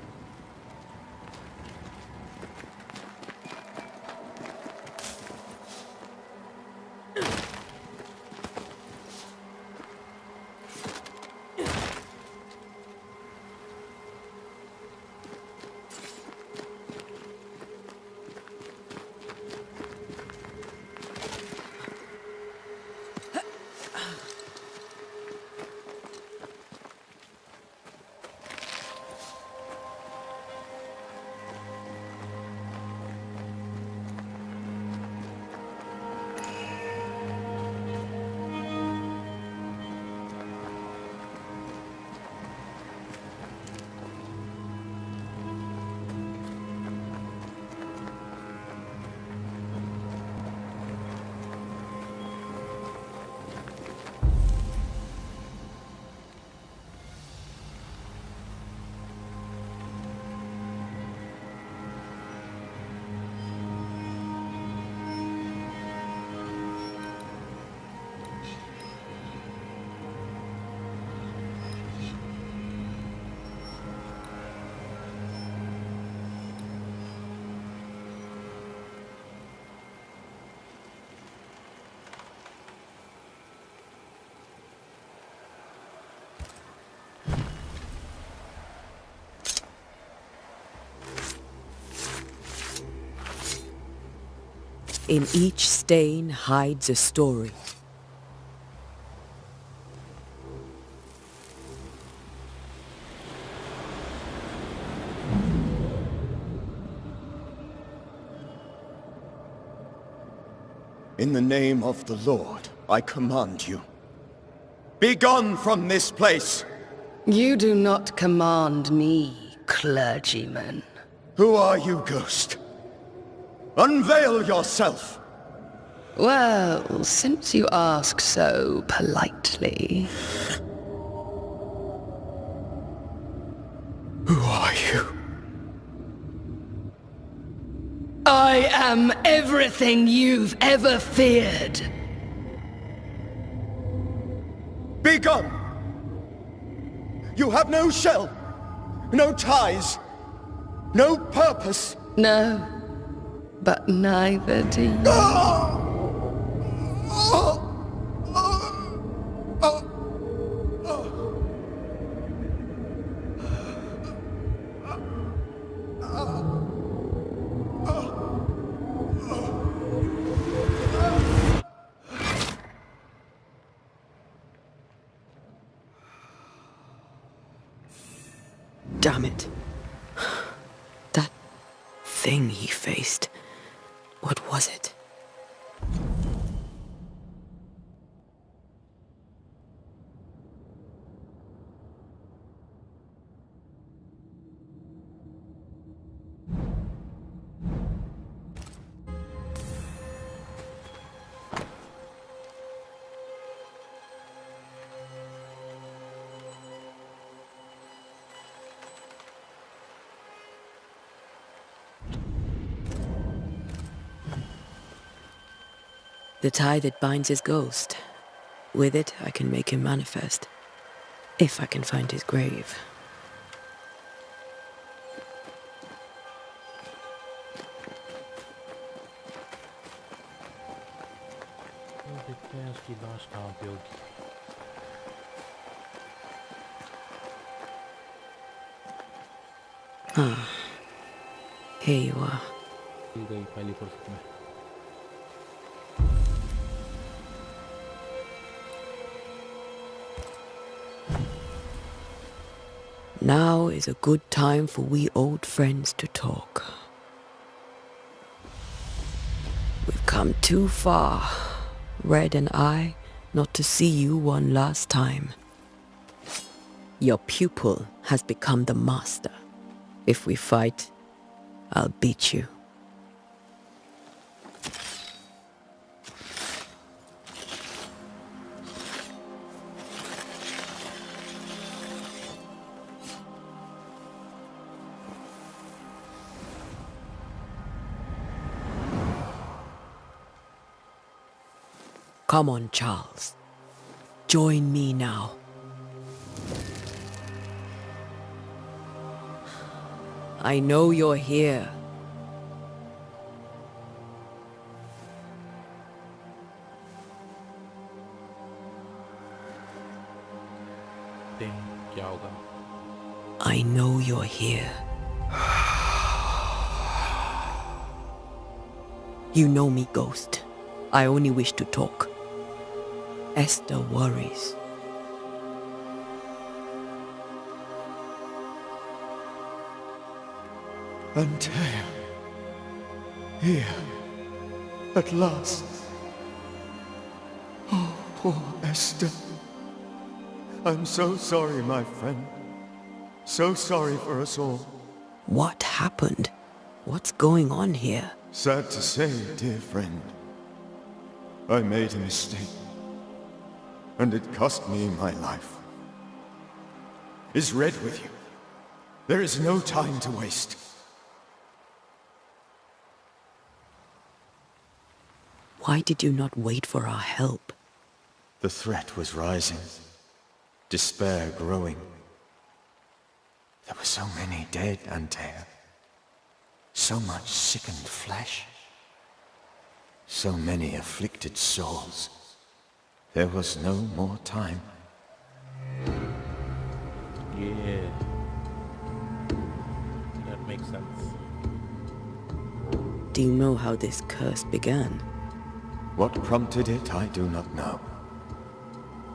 In each stain hides a story. In the name of the Lord, I command you. Be gone from this place! You do not command me, clergyman. Who are you, ghost? Unveil yourself! Well, since you ask so politely... am everything you've ever feared. Be gone! You have no shell, no ties, no purpose. No, but neither do you. Damn it. That thing he faced. What was it? The tie that binds his ghost. With it, I can make him manifest. If I can find his grave. देखते हैं उसकी लाश कहाँ पे होगी। Ah, here you are. गई पहली फुर्सत में। Now is a good time for we old friends to talk. We've come too far, Red and I, not to see you one last time. Your pupil has become the master. If we fight, I'll beat you. Come on, Charles. Join me now. I know you're here. Then क्या होगा? I know you're here. You know me, Ghost. I only wish to talk. Esther worries. Antea. Here. At last. Oh, poor Esther. I'm so sorry, my friend. So sorry for us all. What happened? What's going on here? Sad to say, dear friend. I made a mistake. And it cost me my life. Is Red with you? There is no time to waste. Why did you not wait for our help? The threat was rising. Despair growing. There were so many dead, Antea. So much sickened flesh. So many afflicted souls. There was no more time. Yeah. That makes sense. Do you know how this curse began? What prompted it, I do not know.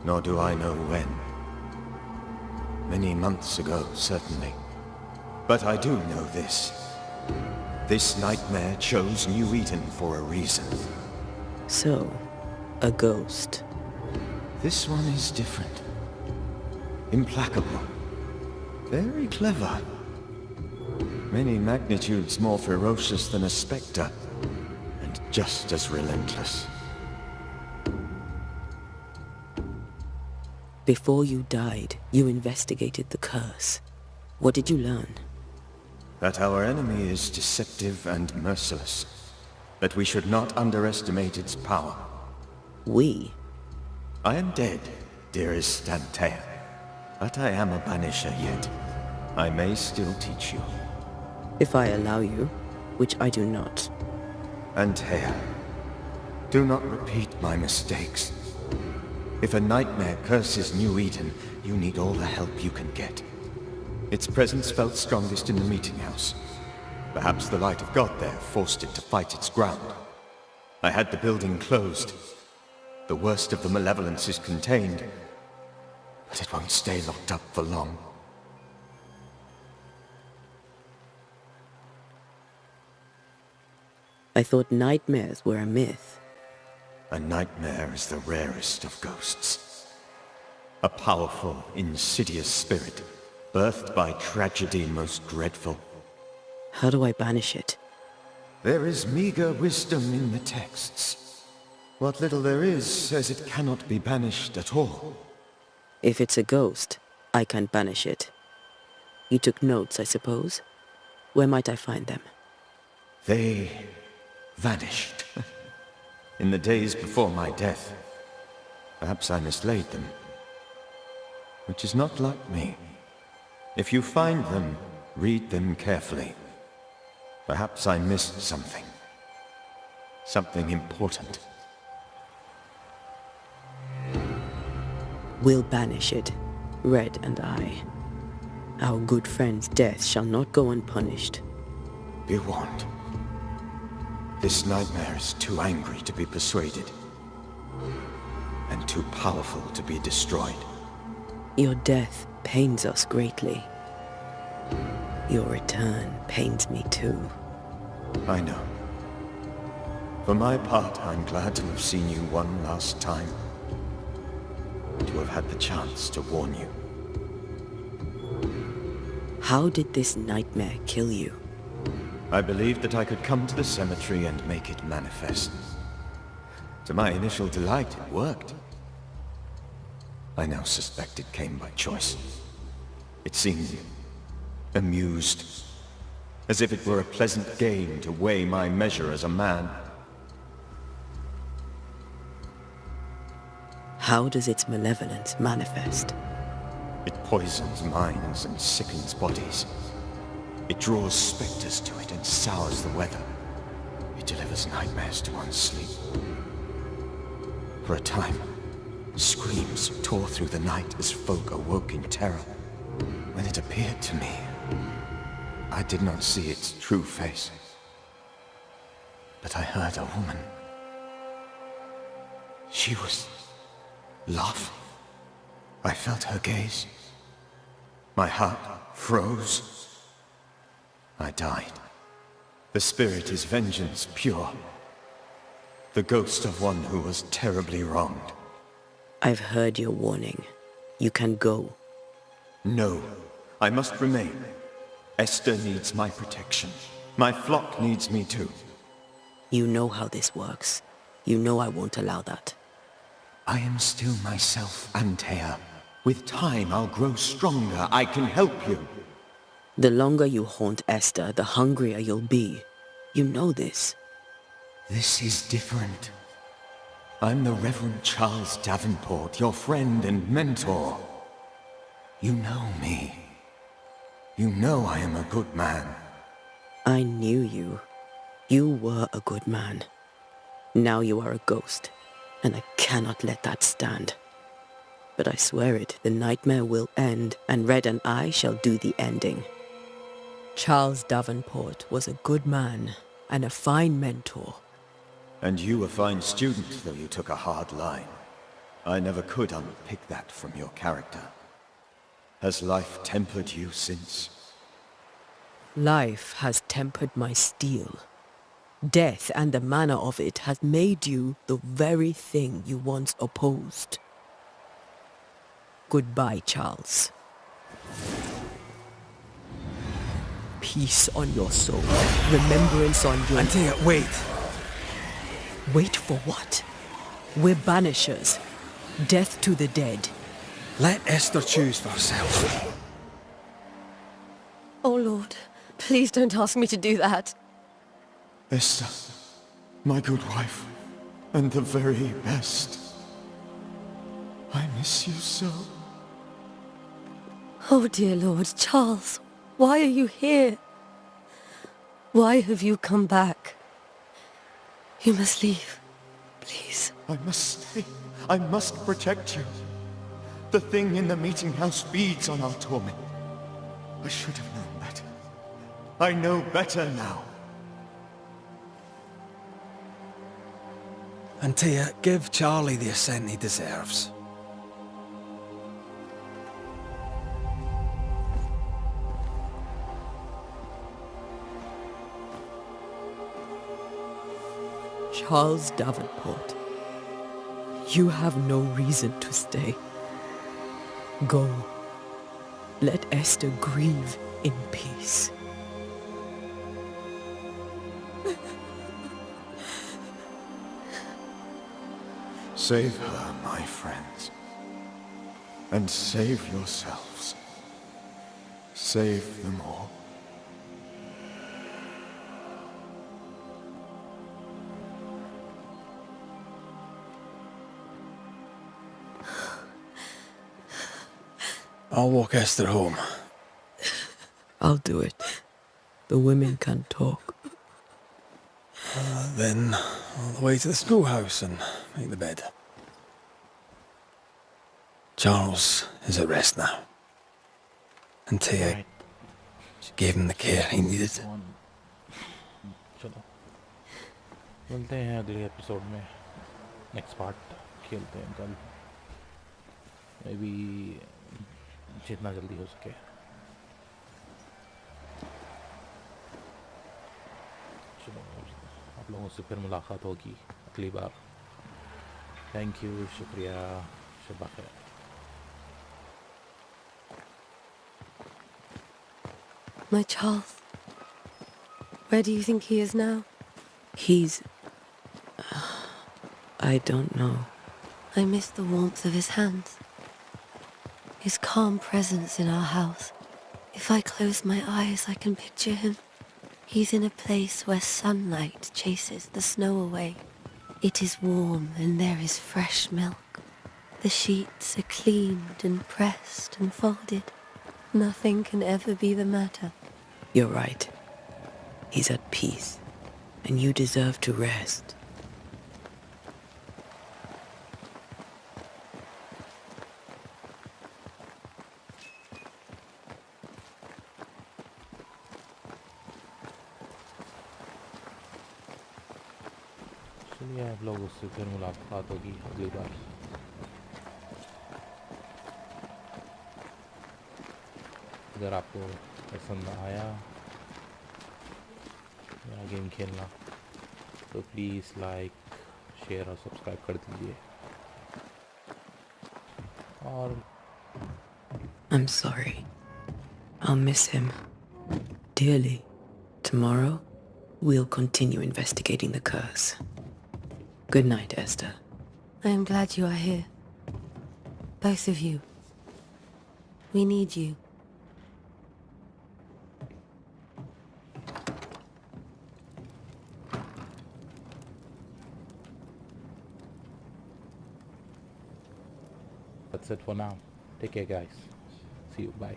Nor do I know when. Many months ago, certainly. But I do know this. This nightmare chose New Eden for a reason. So, a ghost. This one is different. Implacable. Very clever. Many magnitudes more ferocious than a spectre. And just as relentless. Before you died, you investigated the curse. What did you learn? That our enemy is deceptive and merciless. that we should not underestimate its power. We? I am dead, dearest Antea, but I am a banisher yet. I may still teach you. If I allow you, which I do not. Antea, do not repeat my mistakes. If a nightmare curses New Eden, you need all the help you can get. Its presence felt strongest in the meeting house. Perhaps the light of God there forced it to fight its ground. I had the building closed. The worst of the malevolence is contained, but it won't stay locked up for long. I thought nightmares were a myth. A nightmare is the rarest of ghosts. A powerful, insidious spirit, birthed by tragedy most dreadful. How do I banish it? There is meager wisdom in the texts. What little there is says it cannot be banished at all. If it's a ghost, I can't banish it. You took notes, I suppose? Where might I find them? They vanished. In the days before my death. Perhaps I mislaid them. Which is not like me. If you find them, read them carefully. Perhaps I missed something. Something important. We'll banish it, Red and I. Our good friend's death shall not go unpunished. Be warned. This nightmare is too angry to be persuaded. And too powerful to be destroyed. Your death pains us greatly. Your return pains me too. I know. For my part, I'm glad to have seen you one last time. To have had the chance to warn you. How did this nightmare kill you? I believed that I could come to the cemetery and make it manifest. To my initial delight, it worked. I now suspect it came by choice. It seemed amused, as if it were a pleasant game to weigh my measure as a man. How does its malevolence manifest? It poisons minds and sickens bodies. It draws specters to it and sours the weather. It delivers nightmares to one's sleep. For a time, screams tore through the night as folk awoke in terror. When it appeared to me, I did not see its true face. But I heard a woman. She was laughing. I felt her gaze. My heart froze. I died. The spirit is vengeance pure. The ghost of one who was terribly wronged. I've heard your warning. You can go. No, I must remain. Esther needs my protection. My flock needs me too. You know how this works. You know I won't allow that. I am still myself, Antea. With time, I'll grow stronger. I can help you. The longer you haunt Esther, the hungrier you'll be. You know this. This is different. I'm the Reverend Charles Davenport, your friend and mentor. You know me. You know I am a good man. I knew you. You were a good man. Now you are a ghost, and I cannot let that stand. But I swear it, the nightmare will end, and Red and I shall do the ending. Charles Davenport was a good man and a fine mentor. And you a fine student, though you took a hard line. I never could unpick that from your character. Has life tempered you since? Life has tempered my steel. Death and the manner of it has made you the very thing you once opposed. Goodbye, Charles. Peace on your soul. Remembrance on your... Antea, wait. Wait for what? We're banishers. Death to the dead. Let Esther choose for herself. Oh, Lord, please don't ask me to do that. Esther, my good wife, and the very best. I miss you so. Oh dear Lord, Charles, why are you here? Why have you come back? You must leave, please. I must stay. I must protect you. The thing in the meeting house feeds on our torment. I should have known better. I know better now. Antea, give Charlie the ascent he deserves. Charles Davenport, you have no reason to stay. Go. Let Esther grieve in peace. Save her, my friends. And save yourselves. Save them all. I'll walk Esther home. I'll do it. The women can talk. Then all the way to the schoolhouse and make the bed. Charles is at rest now. And Tia, she gave him the care he needed. चलो मिलते हैं अगले episode में. Next part खेलते हैं कल. May be जितना जल्दी हो सके. चलो आप लोगों से फिर मुलाकात होगी अगली बार. थैंक यू, शुक्रिया, शब खैर. My Charles. Where do you think he is now? He's... I don't know. I miss the warmth of his hands. His calm presence in our house. If I close my eyes, I can picture him. He's in a place where sunlight chases the snow away. It is warm and there is fresh milk. The sheets are cleaned and pressed and folded. Nothing can ever be the matter. You're right. He's at peace, and you deserve to rest. चलिए आप लोगों से फिर मुलाकात होगी अगली बार. अगर आपको पसंद आया मेरा गेम खेलना तो प्लीज़ लाइक, शेयर और सब्सक्राइब कर दीजिए. और I'm sorry. I'll miss him dearly. Tomorrow, we'll continue investigating the curse. Good night, Esther. I am glad you are here. Both of you. We need you. that's it for now. Take care, guys. See you. Bye.